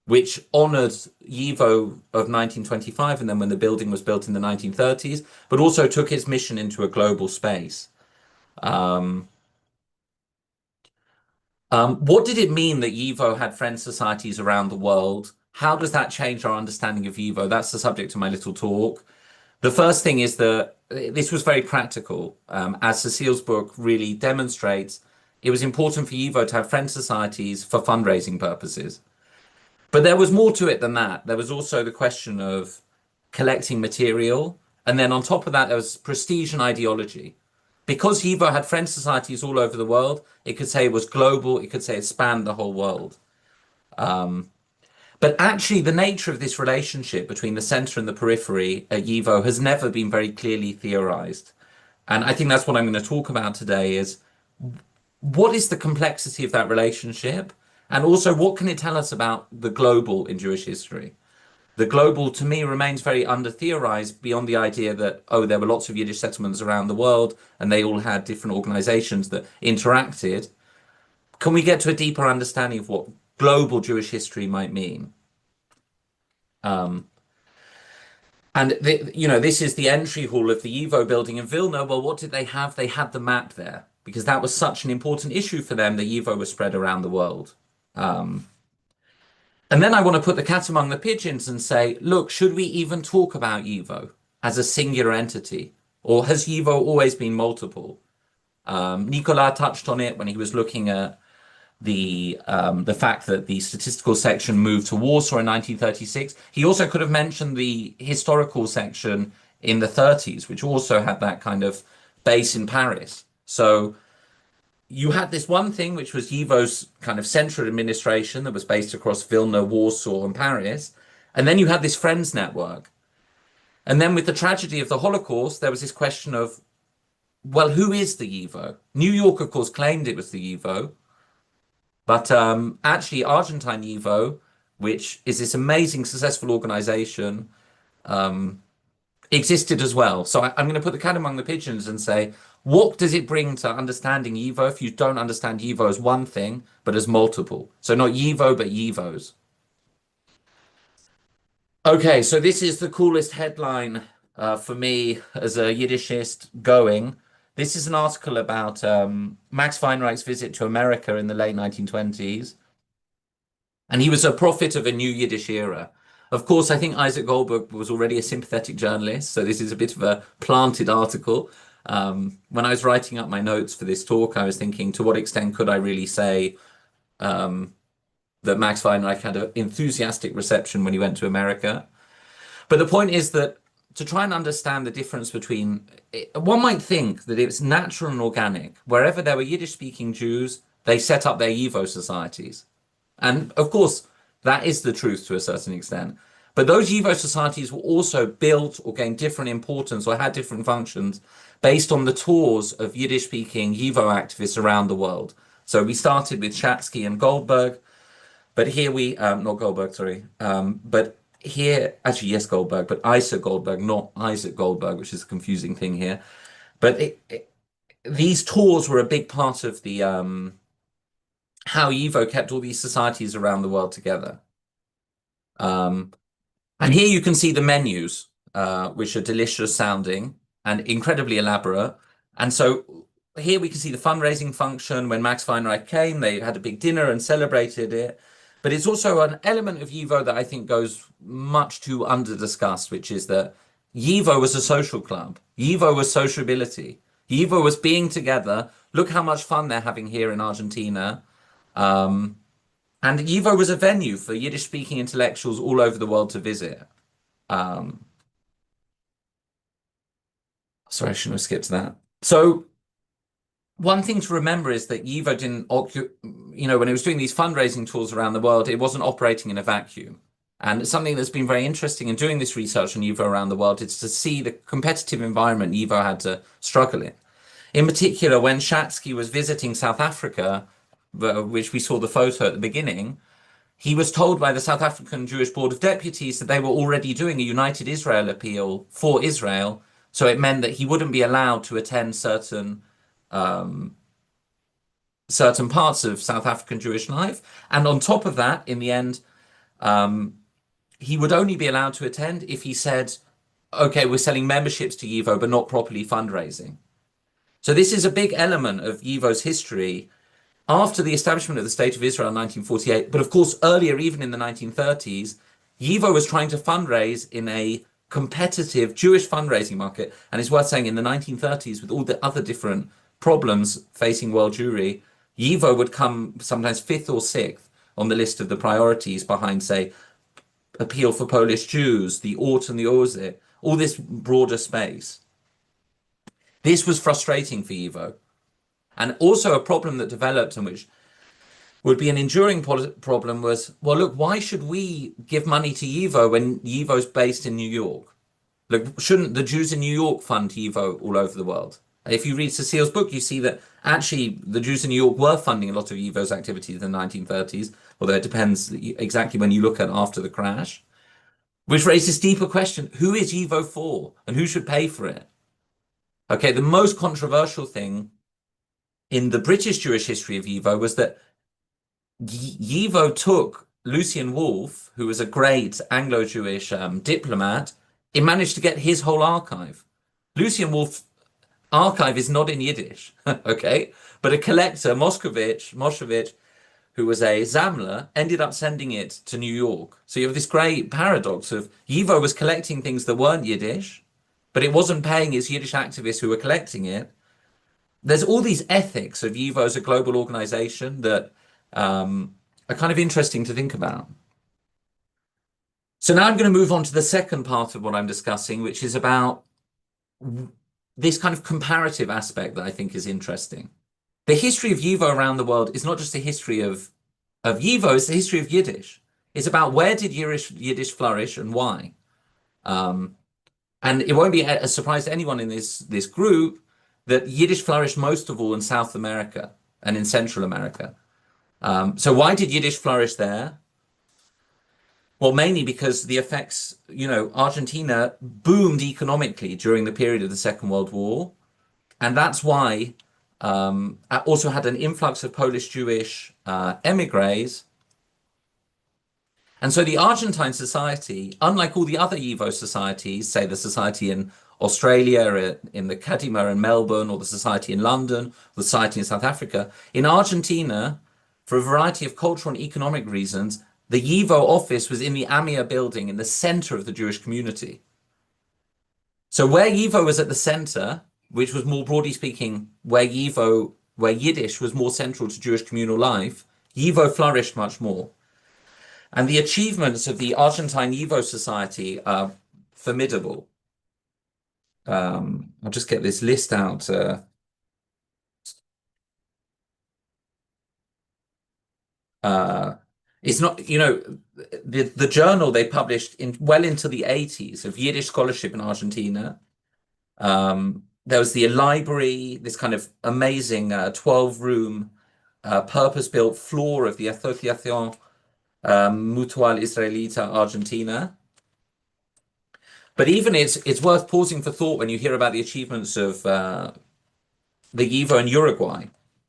which honored YIVO of 1925 and then when the building was built in the 1930s, but also took its mission into a global space. What did it mean that YIVO had friend societies around the world? How does that change our understanding of YIVO? That's the subject of my little talk. The first thing is that this was very practical. As Cecile's book really demonstrates, it was important for YIVO to have friend societies for fundraising purposes. But there was more to it than that. There was also the question of collecting material. And then on top of that, there was prestige and ideology. Because YIVO had friend societies all over the world, it could say it was global, it could say it spanned the whole world. But actually, the nature of this relationship between the center and the periphery at YIVO has never been very clearly theorized. And I think that's what I'm going to talk about today is what is the complexity of that relationship? And also, what can it tell us about the global in Jewish history? The global, to me, remains very under-theorized beyond the idea that, oh, there were lots of Yiddish settlements around the world and they all had different organizations that interacted. Can we get to a deeper understanding of what global Jewish history might mean? This is the entry hall of the YIVO building in Vilna. Well, what did they have? They had the map there because that was such an important issue for them. The YIVO was spread around the world. And then I want to put the cat among the pigeons and say, look, should we even talk about YIVO as a singular entity? Or has YIVO always been multiple? Nicolas touched on it when he was looking at the fact that the statistical section moved to Warsaw in 1936. He also could have mentioned the historical section in the 30s, which also had that kind of base in Paris. So you had this one thing, which was YIVO's kind of central administration that was based across Vilna, Warsaw, and Paris. And then you had this friends network. And then with the tragedy of the Holocaust, there was this question of, well, who is the YIVO? New York, of course, claimed it was the YIVO. But actually, Argentine YIVO, which is this amazing, successful organization, existed as well. So I'm going to put the cat among the pigeons and say, what does it bring to understanding YIVO if you don't understand YIVO as one thing, but as multiple? So not YIVO, but YIVOs. Okay, so this is the coolest headline for me as a Yiddishist going. This is an article about Max Weinreich's visit to America in the late 1920s. And he was a prophet of a new Yiddish era. Of course, I think Isaac Goldberg was already a sympathetic journalist, so this is a bit of a planted article. When I was writing up my notes for this talk, I was thinking, to what extent could I really say that Max Weinreich had an enthusiastic reception when he went to America? But the point is that to try and understand the difference between, one might think that it's natural and organic. Wherever there were Yiddish-speaking Jews, they set up their YIVO societies. And of course, that is the truth to a certain extent. But those YIVO societies were also built or gained different importance or had different functions based on the tours of Yiddish-speaking YIVO activists around the world. So we started with Shatsky and Goldberg, but here we, not Goldberg, sorry, but here, actually, yes, Goldberg, but Isa Goldberg, not Isaac Goldberg, which is a confusing thing here. But these tours were a big part of the how YIVO kept all these societies around the world together. And here you can see the menus, which are delicious sounding and incredibly elaborate. And so here we can see the fundraising function. When Max Weinreich came, they had a big dinner and celebrated it. But it's also an element of YIVO that I think goes much too under-discussed, which is that YIVO was a social club. YIVO was sociability. YIVO was being together. Look how much fun they're having here in Argentina. And YIVO was a venue for Yiddish-speaking intellectuals all over the world to visit. Sorry, I shouldn't have skipped that. So one thing to remember is that YIVO didn't, when it was doing these fundraising tours around the world, it wasn't operating in a vacuum. And something that's been very interesting in doing this research on YIVO around the world is to see the competitive environment YIVO had to struggle in. In particular, when Shatsky was visiting South Africa, which we saw the photo at the beginning, he was told by the South African Jewish Board of Deputies that they were already doing a United Israel appeal for Israel. So it meant that he wouldn't be allowed to attend certain parts of South African Jewish life. And on top of that, in the end, he would only be allowed to attend if he said, okay, we're selling memberships to YIVO, but not properly fundraising. So this is a big element of YIVO's history after the establishment of the State of Israel in 1948. But of course, earlier, even in the 1930s, YIVO was trying to fundraise in a competitive Jewish fundraising market. And it's worth saying in the 1930s, with all the other different problems facing world Jewry, YIVO would come sometimes 5th or 6th on the list of the priorities behind, say, appeal for Polish Jews, the Ort and the Oze, all this broader space. This was frustrating for YIVO. And also a problem that developed, and which would be an enduring problem, was, well, look, why should we give money to YIVO when YIVO's based in New York? Look, shouldn't the Jews in New York fund YIVO all over the world? If you read Cecile's book, you see that actually the Jews in New York were funding a lot of YIVO's activities in the 1930s, although it depends exactly when you look at after the crash, which raises deeper question. Who is YIVO for and who should pay for it? Okay, the most controversial thing in the British Jewish history of YIVO was that YIVO took Lucian Wolff, who was a great Anglo-Jewish diplomat. It managed to get his whole archive. Lucian Wolff's archive is not in Yiddish, okay? But a collector, Moshevich, who was a Zamler, ended up sending it to New York. So you have this great paradox of YIVO was collecting things that weren't Yiddish, but it wasn't paying its Yiddish activists who were collecting it. There's all these ethics of YIVO as a global organization that are kind of interesting to think about. So now I'm going to move on to the second part of what I'm discussing, which is about this kind of comparative aspect that I think is interesting. The history of YIVO around the world is not just a history of YIVO, it's the history of Yiddish. It's about where did Yiddish flourish and why. And it won't be a surprise to anyone in this group that Yiddish flourished most of all in South America and in Central America. So why did Yiddish flourish there? Well, mainly because the effects, Argentina boomed economically during the period of the Second World War. And that's why also had an influx of Polish Jewish emigres. And so the Argentine society, unlike all the other YIVO societies, say the society in Australia, in the Kadima in Melbourne, or the society in London, the society in South Africa, in Argentina, for a variety of cultural and economic reasons, the YIVO office was in the AMIA building in the center of the Jewish community. So where YIVO was at the center, which was more broadly speaking, where Yiddish was more central to Jewish communal life, YIVO flourished much more. And the achievements of the Argentine YIVO society are formidable. I'll just get this list out. It's not, the journal they published well into the 80s of Yiddish scholarship in Argentina. There was the library, this kind of amazing 12-room purpose-built floor of the Asociación Mutual Israelita Argentina. But even it's worth pausing for thought when you hear about the achievements of the YIVO in Uruguay,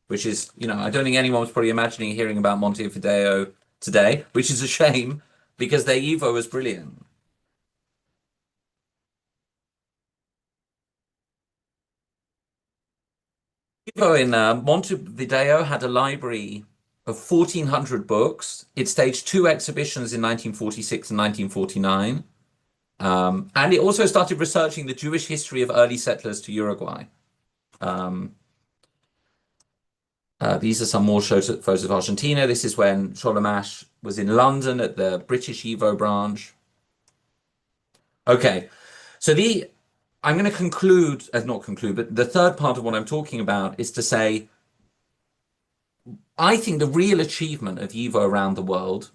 which is, I don't think anyone was probably imagining hearing about Montevideo today, which is a shame because their YIVO was brilliant. YIVO in Montevideo had a library of 1,400 books. It staged 2 exhibitions in 1946 and 1949. And it also started researching the Jewish history of early settlers to Uruguay. These are some more photos of Argentina. This is when Sholem Asch was in London at the British YIVO branch. Okay, so I'm going to conclude, not conclude, but the third part of what I'm talking about is to say, I think the real achievement of YIVO around the world,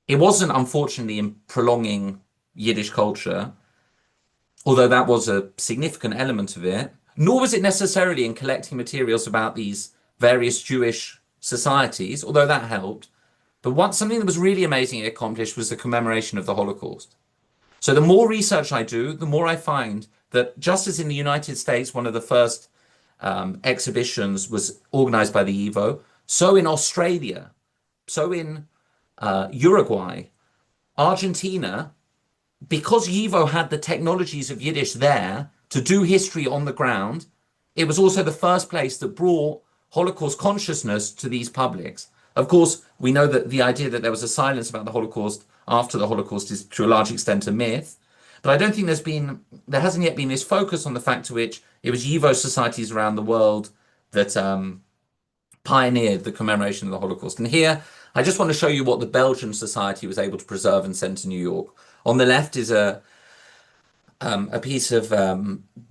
it wasn't unfortunately in prolonging Yiddish culture, although that was a significant element of it, nor was it necessarily in collecting materials about these various Jewish societies, although that helped. But something that was really amazing it accomplished was the commemoration of the Holocaust. So the more research I do, the more I find that just as in the United States, one of the first exhibitions was organized by the YIVO, so in Australia, so in Uruguay, Argentina, because YIVO had the technologies of Yiddish there to do history on the ground, it was also the first place that brought Holocaust consciousness to these publics. Of course, we know that the idea that there was a silence about the Holocaust after the Holocaust is to a large extent a myth, but I don't think there hasn't yet been this focus on the fact to which it was YIVO societies around the world that pioneered the commemoration of the Holocaust. And here, I just want to show you what the Belgian Society was able to preserve and send to New York. On the left is a piece of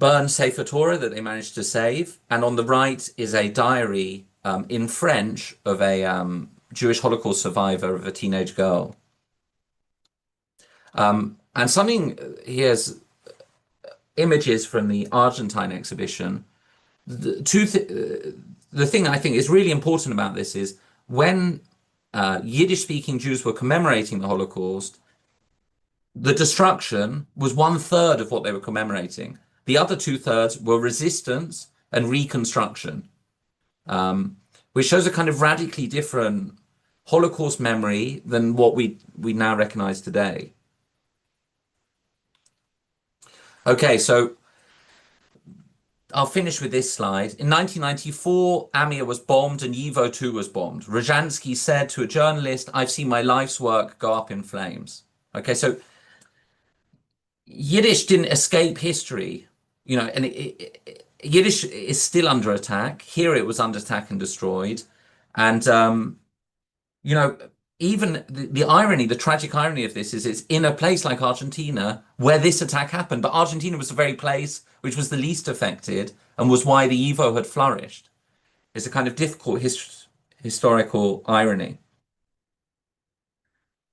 burned Sefer Torah that they managed to save, and on the right is a diary in French of a Jewish Holocaust survivor of a teenage girl. And here's images from the Argentine exhibition. The thing I think is really important about this is when Yiddish-speaking Jews were commemorating the Holocaust, the destruction was 1/3 of what they were commemorating. The other 2/3 were resistance and reconstruction, which shows a kind of radically different Holocaust memory than what we now recognize today. Okay, so I'll finish with this slide. In 1994, AMIA was bombed and YIVO too was bombed. Rojansky said to a journalist, "I've seen my life's work go up in flames." Okay, so Yiddish didn't escape history, and Yiddish is still under attack. Here it was under attack and destroyed. And you know, even the irony, the tragic irony of this is it's in a place like Argentina where this attack happened, but Argentina was the very place which was the least affected and was why the YIVO had flourished. It's a kind of difficult historical irony.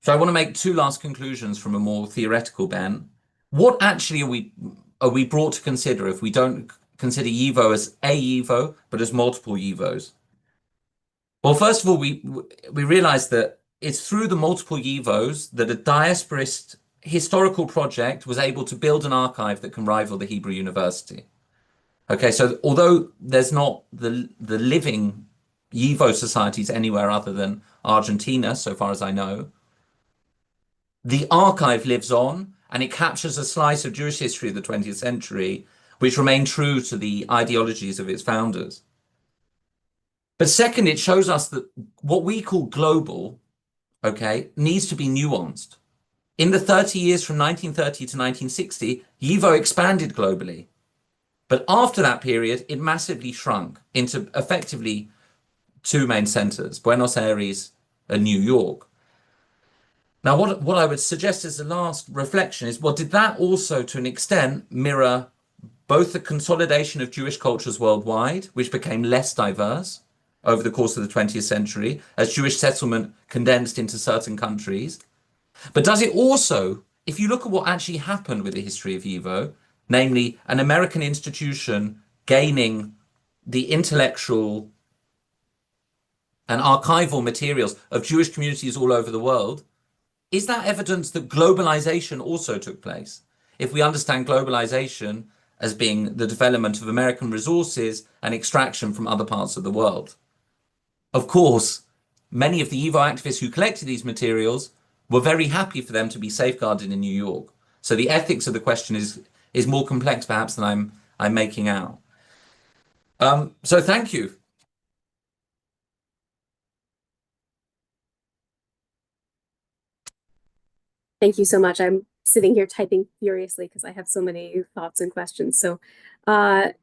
So I want to make two last conclusions from a more theoretical bent. What actually are we brought to consider if we don't consider YIVO as a YIVO, but as multiple YIVOs? Well, first of all, we realize that it's through the multiple YIVOs that a diasporist historical project was able to build an archive that can rival the Hebrew University. Okay, so although there's not the living YIVO societies anywhere other than Argentina, so far as I know, the archive lives on and it captures a slice of Jewish history of the 20th century, which remained true to the ideologies of its founders. But second, it shows us that what we call global, okay, needs to be nuanced. In the 30 years from 1930 to 1960, YIVO expanded globally. But after that period, it massively shrunk into effectively two main centers, Buenos Aires and New York. Now, what I would suggest as the last reflection is, well, did that also, to an extent, mirror both the consolidation of Jewish cultures worldwide, which became less diverse over the course of the 20th century, as Jewish settlement condensed into certain countries? But does it also, if you look at what actually happened with the history of YIVO, namely an American institution gaining the intellectual and archival materials of Jewish communities all over the world, is that evidence that globalization also took place? If we understand globalization as being the development of American resources and extraction from other parts of the world. Of course, many of the YIVO activists who collected these materials were very happy for them to be safeguarded in New York. So the ethics of the question is more complex perhaps than I'm making out. So thank you. Thank you so much. I'm sitting here typing furiously because I have so many thoughts and questions. So I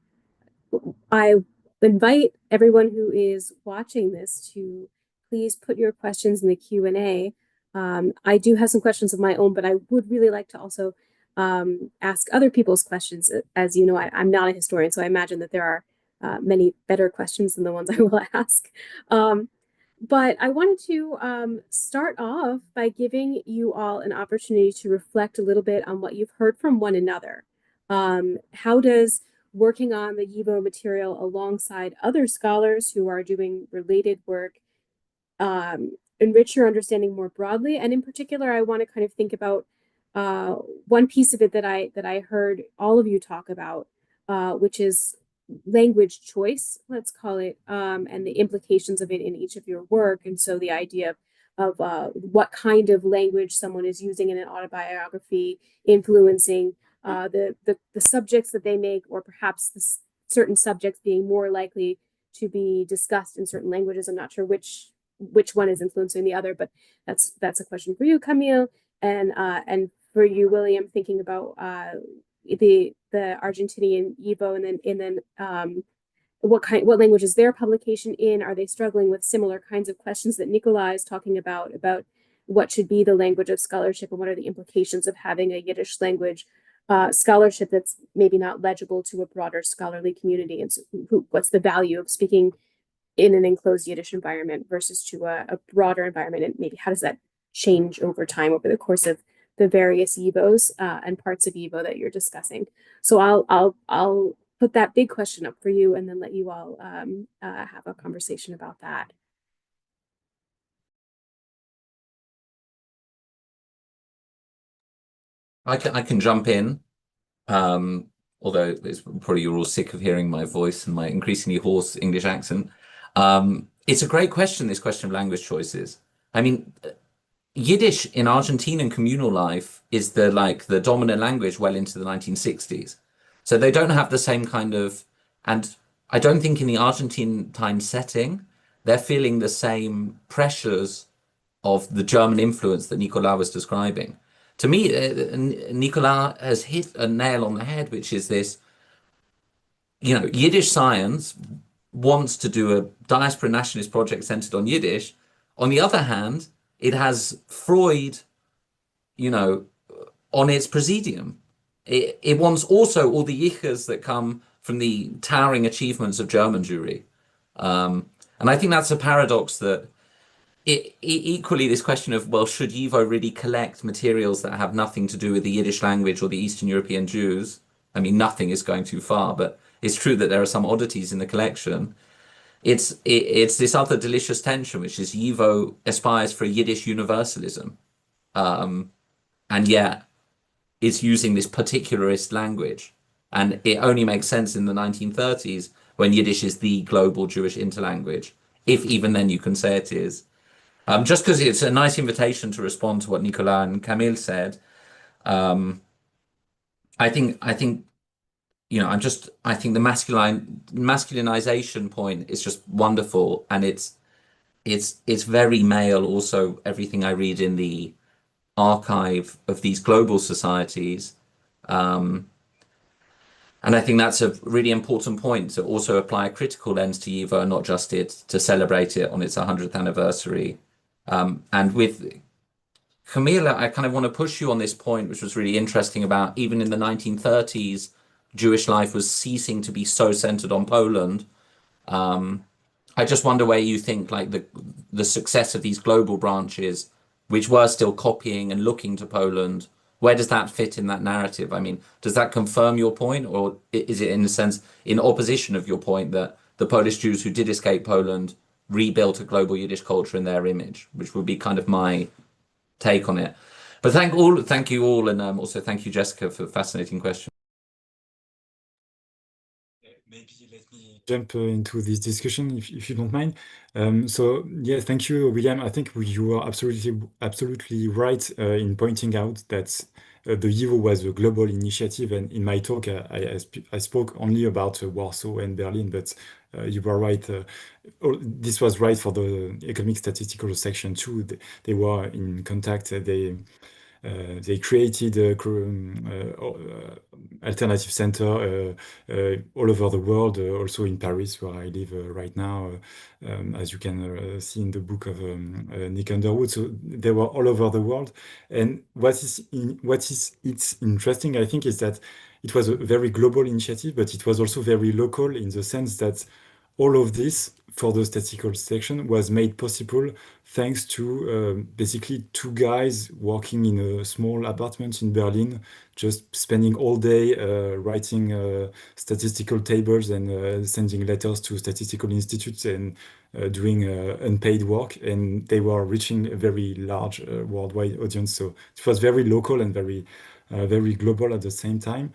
invite everyone who is watching this to please put your questions in the Q&A. I do have some questions of my own, but I would really like to also ask other people's questions. As you know, I'm not a historian, so I imagine that there are many better questions than the ones I will ask. But I wanted to start off by giving you all an opportunity to reflect a little bit on what you've heard from one another. How does working on the YIVO material alongside other scholars who are doing related work enrich your understanding more broadly? And in particular, I want to kind of think about one piece of it that I heard all of you talk about, which is language choice, let's call it, and the implications of it in each of your work. And so the idea of what kind of language someone is using in an autobiography influencing the subjects that they make, or perhaps certain subjects being more likely to be discussed in certain languages. I'm not sure which one is influencing the other, but that's a question for you, Kamil, and for you, William, thinking about the Argentinian YIVO, and then what language is their publication in? Are they struggling with similar kinds of questions that Nicolas is talking about what should be the language of scholarship, and what are the implications of having a Yiddish language scholarship that's maybe not legible to a broader scholarly community? And so what's the value of speaking in an enclosed Yiddish environment versus to a broader environment, and maybe how does that change over time over the course of the various YIVOs and parts of YIVO that you're discussing? So I'll put that big question up for you, and then let you all have a conversation about that. I can jump in, although it's probably you're all sick of hearing my voice and my increasingly hoarse English accent. It's a great question, this question of language choices. I mean, Yiddish in Argentinian communal life is the dominant language well into the 1960s. So they don't have the same kind of, and I don't think in the Argentine setting, they're feeling the same pressures of the German influence that Nicolas was describing. To me, Nicolas has hit a nail on the head, which is this, Yiddish science wants to do a diaspora nationalist project centered on Yiddish, On the other hand, it has Freud, you know, on its presidium. It wants also all the yichas that come from the towering achievements of German Jewry. And I think that's a paradox that equally this question of, well, should YIVO really collect materials that have nothing to do with the Yiddish language or the Eastern European Jews? I mean, nothing is going too far, but it's true that there are some oddities in the collection. It's this other delicious tension, which is YIVO aspires for a Yiddish universalism, and yet it's using this particularist language. And it only makes sense in the 1930s when Yiddish is the global Jewish interlanguage, if even then you can say it is. Just because it's a nice invitation to respond to what Nicolas and Kamil said, I think I think the masculinization point is just wonderful, and it's very male. Also, everything I read in the archive of these global societies, and I think that's a really important point to also apply a critical lens to YIVO, and not just to celebrate it on its 100th anniversary. And with Kamil, I kind of want to push you on this point, which was really interesting about even in the 1930s, Jewish life was ceasing to be so centered on Poland. I just wonder where you think like the success of these global branches, which were still copying and looking to Poland, where does that fit in that narrative? I mean, does that confirm your point, or is it in a sense in opposition of your point that the Polish Jews who did escape Poland rebuilt a global Yiddish culture in their image, which would be kind of my take on it? But thank you all, and also thank you, Jessica, for the fascinating question. Maybe let me jump into this discussion if you don't mind. So yeah, thank you, William. I think you are absolutely right in pointing out that the YIVO was a global initiative, and in my talk I spoke only about Warsaw and Berlin, but you were right. This was right for the Economic-Statistical section too. They were in contact. They created alternative center all over the world, also in Paris, where I live right now, as you can see in the book of Nick Underwood. So they were all over the world. And it's interesting, I think, is that it was a very global initiative, but it was also very local in the sense that all of this for the statistical section was made possible thanks to basically two guys working in a small apartment in Berlin, just spending all day writing statistical tables and sending letters to statistical institutes and doing unpaid work. And they were reaching a very large worldwide audience. So it was very local and very global at the same time.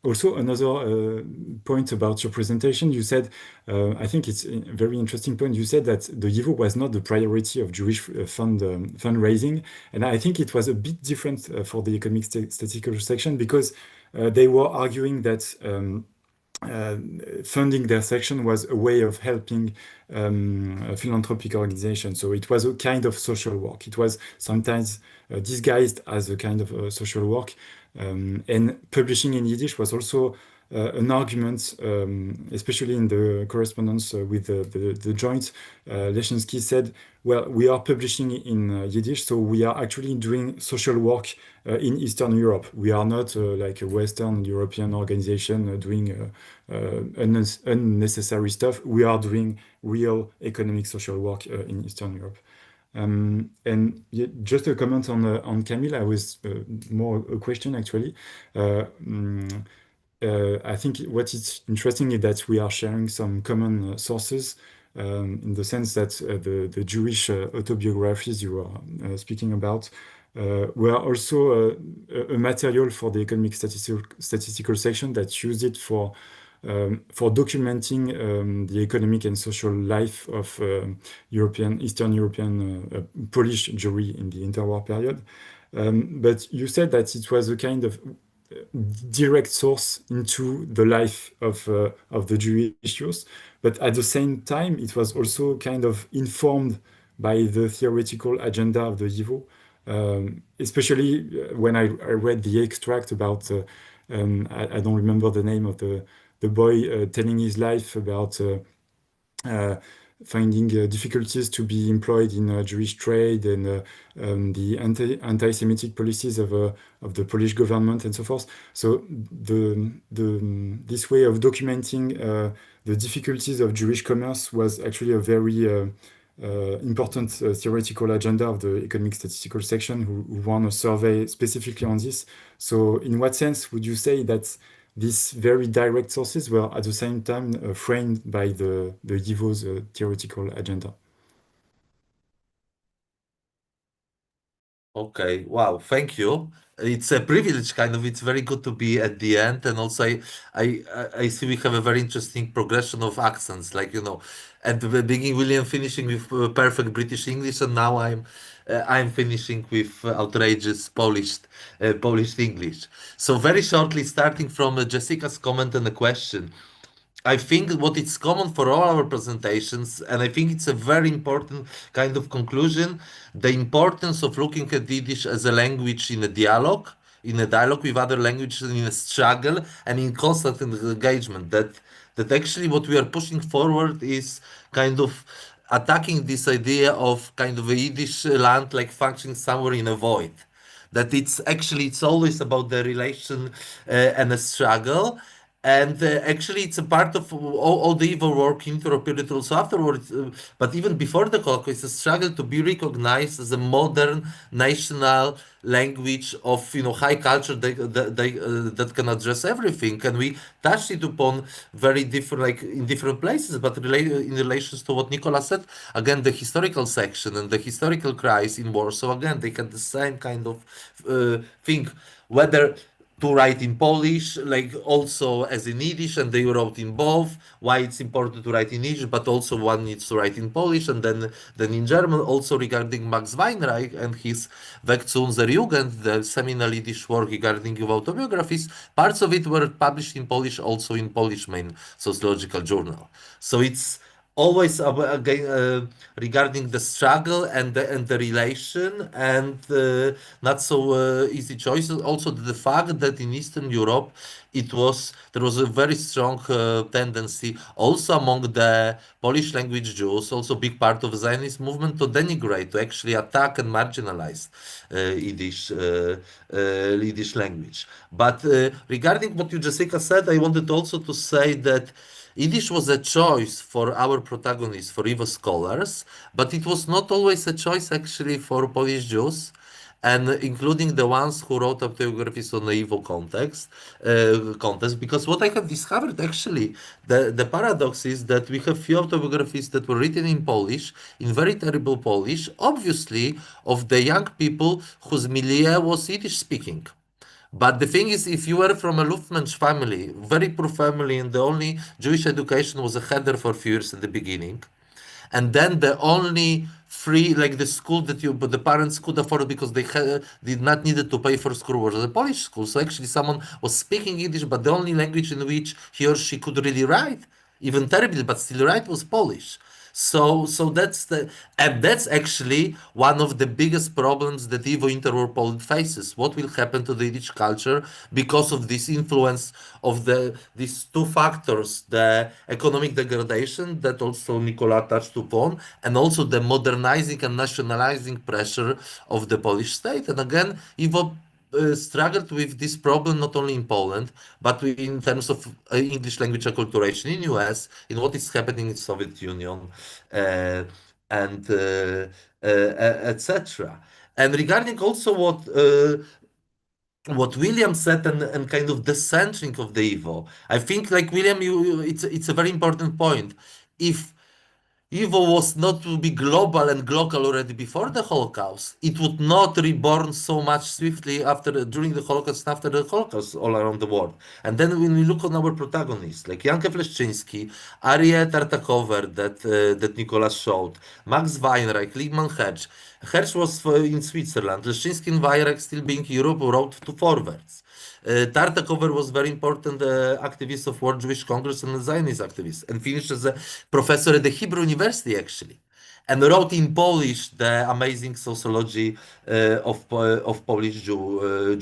Also, another point about your presentation, you said, I think it's a very interesting point. You said that the YIVO was not the priority of Jewish fundraising, and I think it was a bit different for the Economic-Statistical section, because they were arguing that funding their section was a way of helping a philanthropic organization. So it was a kind of social work. It was sometimes disguised as a kind of social work. And publishing in Yiddish was also an argument, especially in the correspondence with the joint. Leshinsky said, well, we are publishing in Yiddish, so we are actually doing social work in Eastern Europe. We are not like a Western European organization doing unnecessary stuff. We are doing real economic social work in Eastern Europe. And yeah, just a comment on Kamil. I was more a question actually. I think what is interesting is that we are sharing some common sources in the sense that the Jewish autobiographies you are speaking about were also a material for the Economic-Statistical section that used it for documenting the economic and social life of Eastern European Polish Jewry in the interwar period. But you said that it was a kind of direct source into the life of the Jewish Jews, but at the same time, it was also kind of informed by the theoretical agenda of the YIVO, especially when I read the extract about, I don't remember the name of the boy telling his life about finding difficulties to be employed in Jewish trade and the anti-Semitic policies of the Polish government and so forth. So this way of documenting the difficulties of Jewish commerce was actually a very important theoretical agenda of the Economic-Statistical section who won a survey specifically on this. So in what sense would you say that these very direct sources were at the same time framed by the YIVO's theoretical agenda? Okay, wow, thank you. It's a privilege, kind of. It's very good to be at the end, and also I see we have a very interesting progression of accents. Like at the beginning, William finishing with perfect British English, and now I'm finishing with outrageous Polish English. So very shortly, starting from Jessica's comment and a question. I think what is common for all our presentations, and I think it's a very important kind of conclusion, the importance of looking at Yiddish as a language in a dialogue with other languages, in a struggle, and in constant engagement. That actually what we are pushing forward is kind of attacking this idea of kind of a Yiddish land like functioning somewhere in a void, that it's always about the relation and a struggle, and actually it's a part of all the evil work interrupted also afterwards, but even before the Holocaust, it's a struggle to be recognized as a modern national language of high culture that can address everything, and we touched it upon very different, like in different places, but in relations to what Nicolas said, again, the historical section and the historical crisis in Warsaw, again, they had the same kind of thing, whether to write in Polish, like also as in Yiddish, and they wrote in both. Why it's important to write in Yiddish, but also one needs to write in Polish, and then in German. Also regarding Max Weinreich and his Weg zu unserer Jugend, the seminal Yiddish work regarding autobiographies, parts of it were published in Polish, also in Polish main sociological journal. So it's always again regarding the struggle and the relation, and not so easy choices. Also the fact that in Eastern Europe there was a very strong tendency also among the Polish language Jews, also big part of the Zionist movement, to denigrate, to actually attack and marginalize Yiddish language. But regarding what you, Jessica, said, I wanted also to say that Yiddish was a choice for our protagonists, for YIVO scholars, but it was not always a choice actually for Polish Jews, and including the ones who wrote autobiographies on the YIVO context. Because what I have discovered actually, the paradox is that we have few autobiographies that were written in Polish, in very terrible Polish, obviously of the young people whose milieu was Yiddish speaking. But the thing is, if you were from a Luftmensch family, very poor family, and the only Jewish education was a cheder for a few years at the beginning, and then the only free, like the school that but the parents could afford because they did not needed to pay for school was a Polish school. So actually, someone was speaking Yiddish, but the only language in which he or she could really write, even terribly, but still write, was Polish. So that's actually one of the biggest problems that YIVO Interwar Poland faces. What will happen to the Yiddish culture because of this influence of these two factors, the economic degradation that also Nicola touched upon, and also the modernizing and nationalizing pressure of the Polish state. And again, YIVO struggled with this problem not only in Poland, but in terms of English language acculturation in US, in what is happening in Soviet Union, uh, and etc. And regarding also what William said, and kind of the centering of the YIVO, I think like William, it's a very important point. If YIVO was not to be global and local already before the Holocaust, it would not reborn so much swiftly during the Holocaust and after the Holocaust all around the world. And then when we look on our protagonists, like Janke Fleszczyński, Aria Tartakower that Nicolas showed, Max Weinreich, Liebman Herz. Herz was in Switzerland. Leszczyński and Weinreich, still being Europe, wrote to forwards. Tartakower was very important activist of World Jewish Congress and a Zionist activist, and finished as a professor at the Hebrew University, actually. and wrote in Polish the amazing sociology of Polish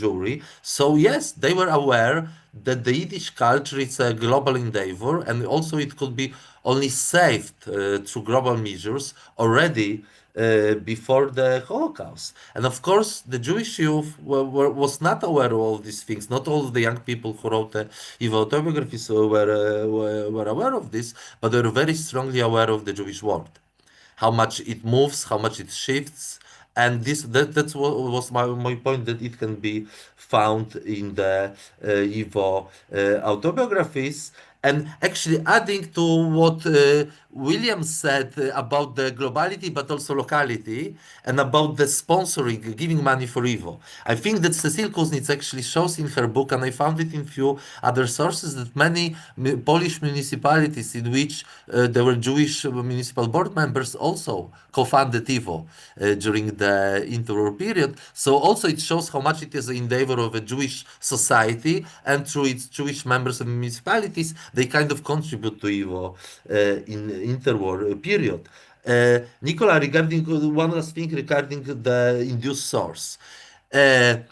Jewry. So yes, they were aware that the Yiddish culture is a global endeavor, and also it could be only saved through global measures already before the Holocaust. And of course, the Jewish youth was not aware of all these things. Not all of the young people who wrote the YIVO autobiographies were aware of this, but they were very strongly aware of the Jewish world, how much it moves, how much it shifts. And that's what was my point, that it can be found in the YIVO autobiographies. And actually adding to what William said about the globality but also locality, and about the sponsoring, giving money for YIVO. I think that Cecile Kuznits actually shows in her book, and I found it in few other sources, that many Polish municipalities in which there were Jewish municipal board members also co-funded YIVO during the interwar period. So also it shows how much it is an endeavor of a Jewish society, and through its Jewish members of municipalities, they kind of contribute to YIVO in interwar period. Nicola, regarding one last thing regarding the induced source. I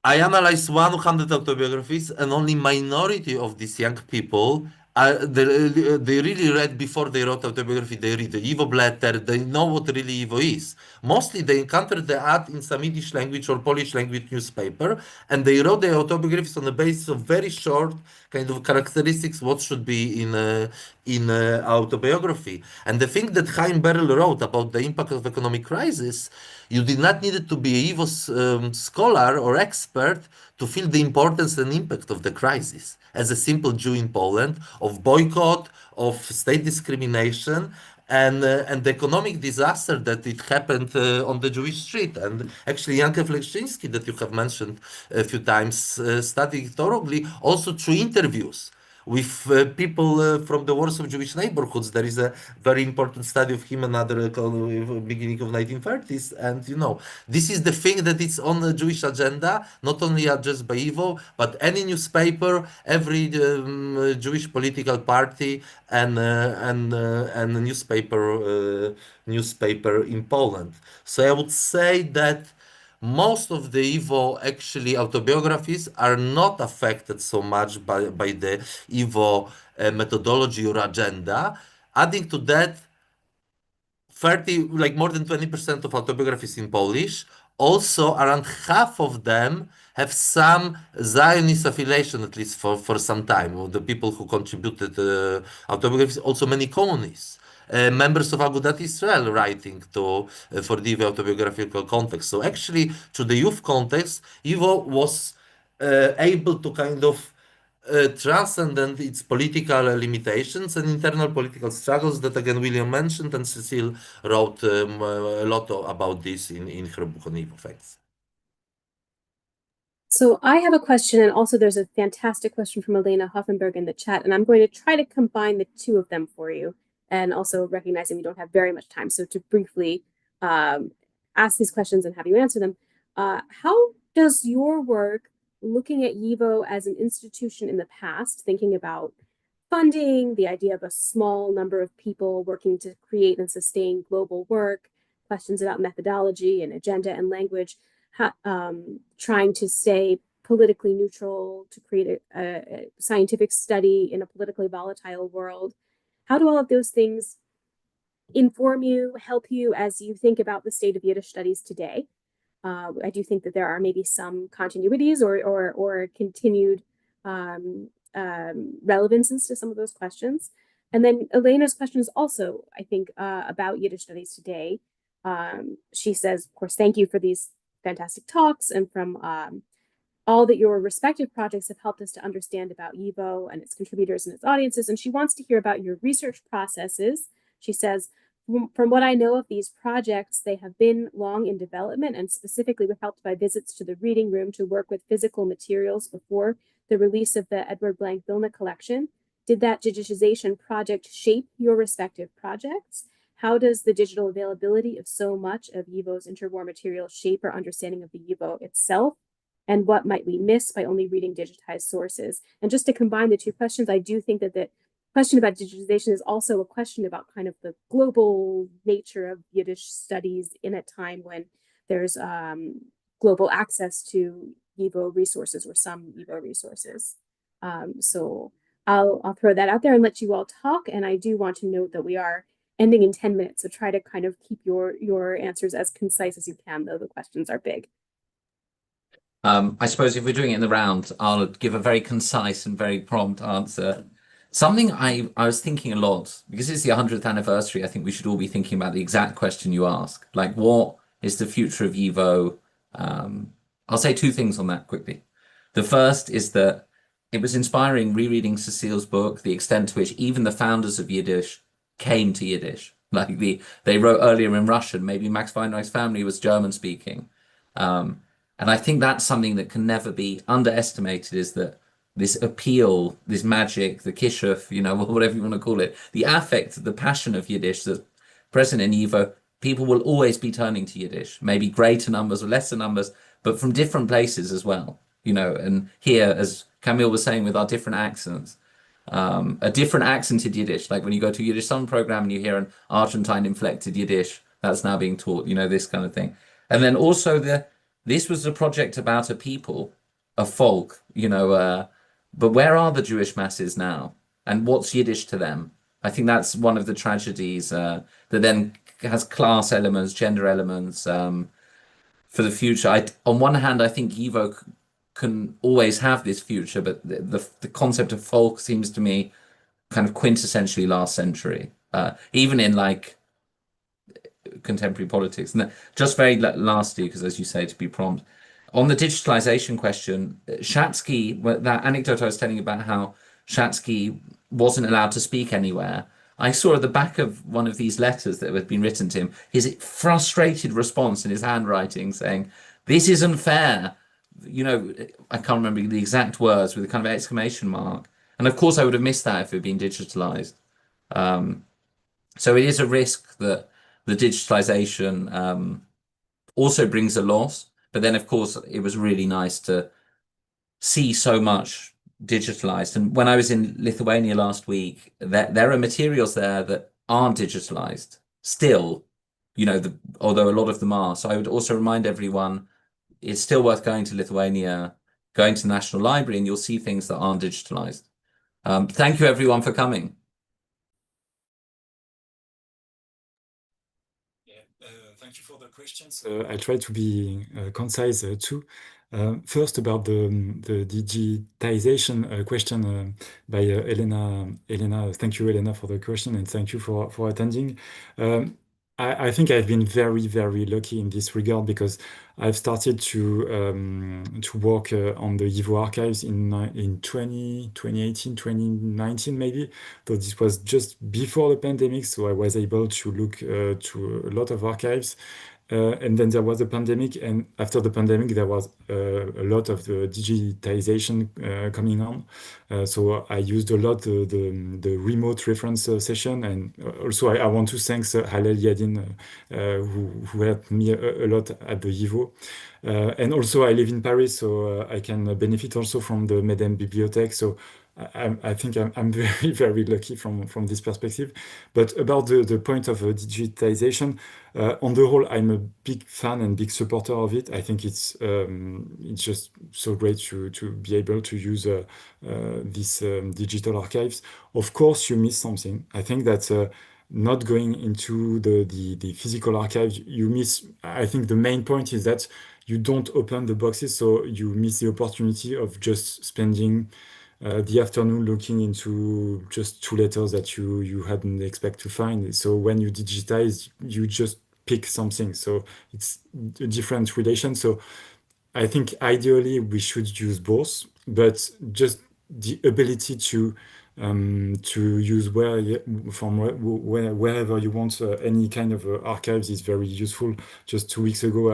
analyzed 100 autobiographies, and only minority of these young people they really read before they wrote autobiography. They read the YIVO letter. They know what really YIVO is. Mostly they encountered the ad in some Yiddish language or Polish language newspaper, and they wrote their autobiographies on the basis of very short kind of characteristics what should be in autobiography. And the thing that Chaim Berel wrote about the impact of economic crisis, you did not need to be a YIVO scholar or expert to feel the importance and impact of the crisis. As a simple Jew in Poland, of boycott, of state discrimination, and the economic disaster that it happened on the Jewish street. And actually, Janke Flekszyński, that you have mentioned a few times, studied thoroughly also through interviews with people from the Warsaw Jewish neighborhoods. There is a very important study of him, another beginning of 1930s. And you know, this is the thing that it's on the Jewish agenda, not only addressed by YIVO, but any newspaper, every Jewish political party, and newspaper in Poland. So I would say that most of the YIVO actually autobiographies are not affected so much by the YIVO methodology or agenda. Adding to that, 30, like more than 20% of autobiographies in Polish, also around half of them have some Zionist affiliation, at least for some time. The people who contributed autobiographies, also many communists. Members of Agudat Israel writing for the YIVO autobiographical context. So actually, to the youth context, YIVO was able to kind of transcendent its political limitations and internal political struggles that again William mentioned, and Cecile wrote a lot about this in her book on YIVO Facts. So I have a question, and also there's a fantastic question from Elena Hoffenberg in the chat, and I'm going to try to combine the two of them for you, and also recognizing we don't have very much time. So to briefly ask these questions and have you answer them, how does your work looking at YIVO as an institution in the past, thinking about funding, the idea of a small number of people working to create and sustain global work, questions about methodology and agenda and language, trying to stay politically neutral, to create a scientific study in a politically volatile world. How do all of those things inform you, help you as you think about the state of Yiddish studies today? I do think that there are maybe some continuities or continued relevances to some of those questions. And then Elena's question is also, I think, about Yiddish studies today. She says, of course, thank you for these fantastic talks, and from all that your respective projects have helped us to understand about YIVO and its contributors and its audiences. And she wants to hear about your research processes. She says, from what I know of these projects, they have been long in development and specifically were helped by visits to the reading room to work with physical materials before the release of the Edward Blank Vilna collection. Did that digitization project shape your respective projects? How does the digital availability of so much of YIVO's interwar material shape our understanding of the YIVO itself? And what might we miss by only reading digitized sources? And just to combine the two questions, I do think that question about digitization is also a question about kind of the global nature of Yiddish studies in a time when there's global access to YIVO resources or some YIVO resources. So I'll throw that out there and let you all talk. And I do want to note that we are ending in 10 minutes. So try to kind of keep your answers as concise as you can, though the questions are big. I suppose if we're doing it in the round, I'll give a very concise and very prompt answer. Something I was thinking a lot, because it's the 100th anniversary, I think we should all be thinking about the exact question you ask. Like, what is the future of YIVO? I'll say two things on that quickly. The first is that it was inspiring rereading Cecile's book, the extent to which even the founders of Yiddish came to Yiddish. Like they wrote earlier in Russian, maybe Max Weinreich's family was German speaking. And I think that's something that can never be underestimated, is that this appeal, this magic, the kishuf, whatever you want to call it, the affect, the passion of Yiddish that's present in YIVO, people will always be turning to Yiddish, maybe greater numbers or lesser numbers, but from different places as well, and here, as Kamil was saying, with our different accents, a different accented Yiddish, like when you go to a Yiddish summer program and you hear an Argentine inflected Yiddish, that's now being taught, this kind of thing. And then also this was a project about a people, a folk, but where are the Jewish masses now? And what's Yiddish to them? I think that's one of the tragedies that then has class elements, gender elements for the future. On one hand, I think YIVO can always have this future, but the concept of folk seems to me kind of quintessentially last century, even in like contemporary politics. And just very lastly, because as you say, to be prompt, on the digitalization question, Shatsky, that anecdote I was telling you about how Shatsky wasn't allowed to speak anywhere, I saw at the back of one of these letters that had been written to him, his frustrated response in his handwriting saying, "This isn't fair." I can't remember the exact words, with a kind of exclamation mark. And of course, I would have missed that if it had been digitalized. So it is a risk that the digitalization also brings a loss. But then, of course, it was really nice to see so much digitalized. And when I was in Lithuania last week, there are materials there that aren't digitalized still, although a lot of them are. So I would also remind everyone, it's still worth going to Lithuania, going to the National Library, and you'll see things that aren't digitalized. Thank you, everyone, for coming. Thank you for the questions. I try to be concise too. First, about the digitization question by Elena. Thank you, Elena, for the question, and thank you for attending. I think I've been very, very lucky in this regard, because I've started to work on the YIVO archives in 2018, 2019 maybe. So this was just before the pandemic, so I was able to look to a lot of archives. And then there was a pandemic, and after the pandemic, there was a lot of the digitization coming on. So I used a lot the remote reference session, and also I want to thank Halel Yadin, who helped me a lot at the YIVO. And also I live in Paris, so I can benefit also from the MEDEM bibliothèque. So I think I'm very, very lucky from this perspective. But about the point of digitization, on the whole, I'm a big fan and big supporter of it. I think it's just so great to be able to use these digital archives. Of course, you miss something. I think that not going into the physical archives, you miss. I think the main point is that you don't open the boxes, so you miss the opportunity of just spending the afternoon looking into just two letters that you hadn't expect to find. So when you digitize, you just pick something. So it's a different relation. So I think ideally we should use both, but just the ability to use wherever you want any kind of archives is very useful. Just 2 weeks ago,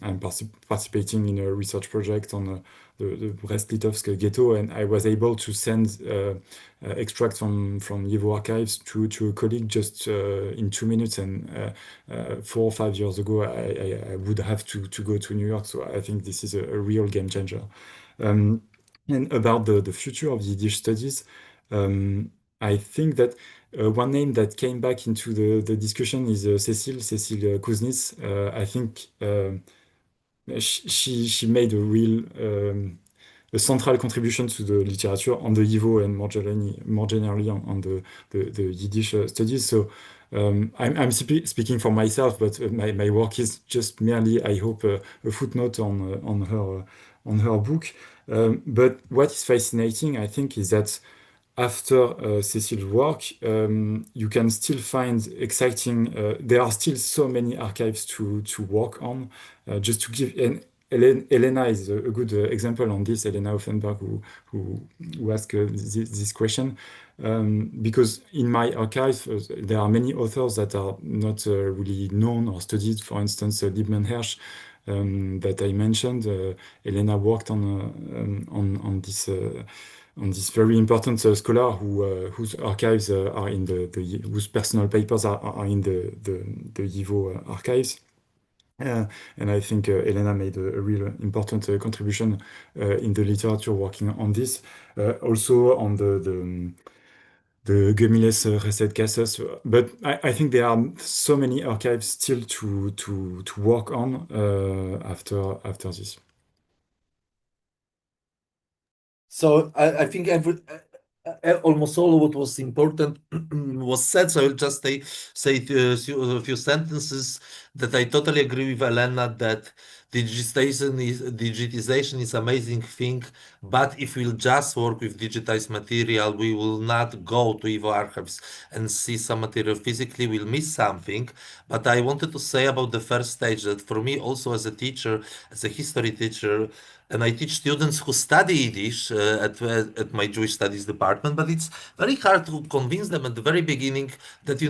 I'm participating in a research project on the Brest-Litovsk ghetto, and I was able to send extracts from YIVO archives to a colleague just in 2 minutes. And 4 or 5 years ago, I would have to go to New York. So I think this is a real game changer. And about the future of Yiddish studies, I think that one name that came back into the discussion is Cécile Kuznits. I think she made a real a central contribution to the literature on the YIVO and more generally on the Yiddish studies. So I'm speaking for myself, but my work is just merely, I hope, a footnote on her book. But what is fascinating, I think, is that after Cécile's work, you can still find exciting. There are still so many archives to work on. Just to give, and Elena is a good example on this. Elena Offenberg, who asked this question, because in my archive there are many authors that are not really known or studied. For instance, Liebman Hersch, that I mentioned. Elena worked on this. On this very important scholar whose archives are in whose personal papers are in the YIVO archives. And I think Elena made a real important contribution in the literature working on this. Also on the Gemiles Reset Cases. But I think there are so many archives still to work on after this. So I think almost all of what was important was said. So I'll just say a few sentences that I totally agree with Elena that digitization is amazing thing, but if we'll just work with digitized material, we will not go to YIVO archives and see some material physically. We'll miss something. But I wanted to say about the first stage that for me also as a teacher, as a history teacher, and I teach students who study Yiddish at my Jewish studies department, but it's very hard to convince them at the very beginning that,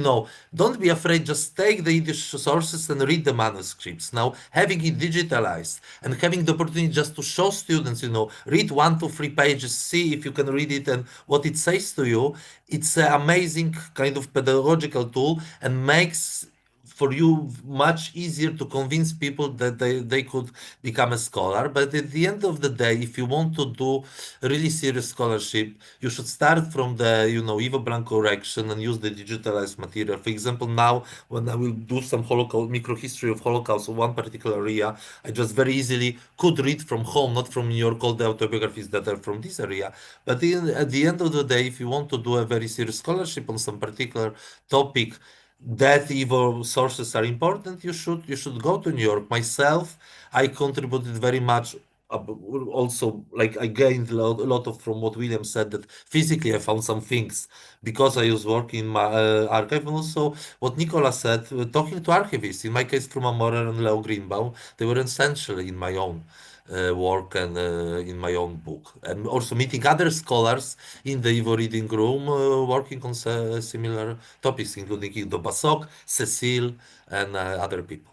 don't be afraid, just take the Yiddish sources and read the manuscripts. Now, having it digitalized and having the opportunity just to show students, read 1 to 3 pages, see if you can read it and what it says to you, it's an amazing kind of pedagogical tool and makes for you much easier to convince people that they could become a scholar. But at the end of the day, if you want to do really serious scholarship, you should start from the YIVO blank correction and use the digitalized material. For example, now when I will do some Holocaust microhistory of Holocaust of one particular area, I just very easily could read from home, not from New York, all the autobiographies that are from this area. But at the end of the day, if you want to do a very serious scholarship on some particular topic, that YIVO sources are important, you should go to New York. Myself, I contributed very much. Also, like I gained a lot of from what William said, that physically I found some things because I was working in my archive, and also what Nicolas said, talking to archivists. In my case, Truman Morer and Leo Greenbaum, they were essential in my own work and in my own book, and also meeting other scholars in the YIVO reading room, working on similar topics, including Igdo Basok, Cecile, and other people.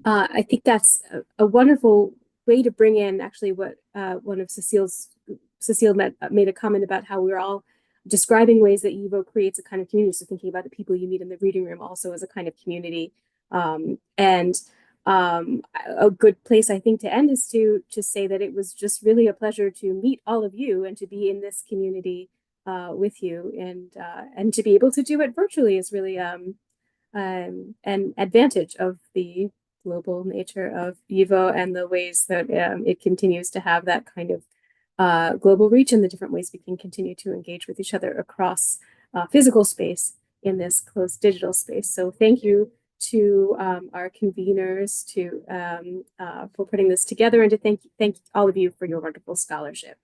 I think that's a wonderful way to bring in actually what one of Cecile made a comment about how we're all describing ways that YIVO creates a kind of community. So thinking about the people you meet in the reading room also as a kind of community. A good place I think to end is to say that it was just really a pleasure to meet all of you and to be in this community with you, and to be able to do it virtually is really an advantage of the global nature of YIVO and the ways that it continues to have that kind of global reach, and the different ways we can continue to engage with each other across physical space in this closed digital space. So thank you to our conveners for putting this together, and to thank all of you for your wonderful scholarship.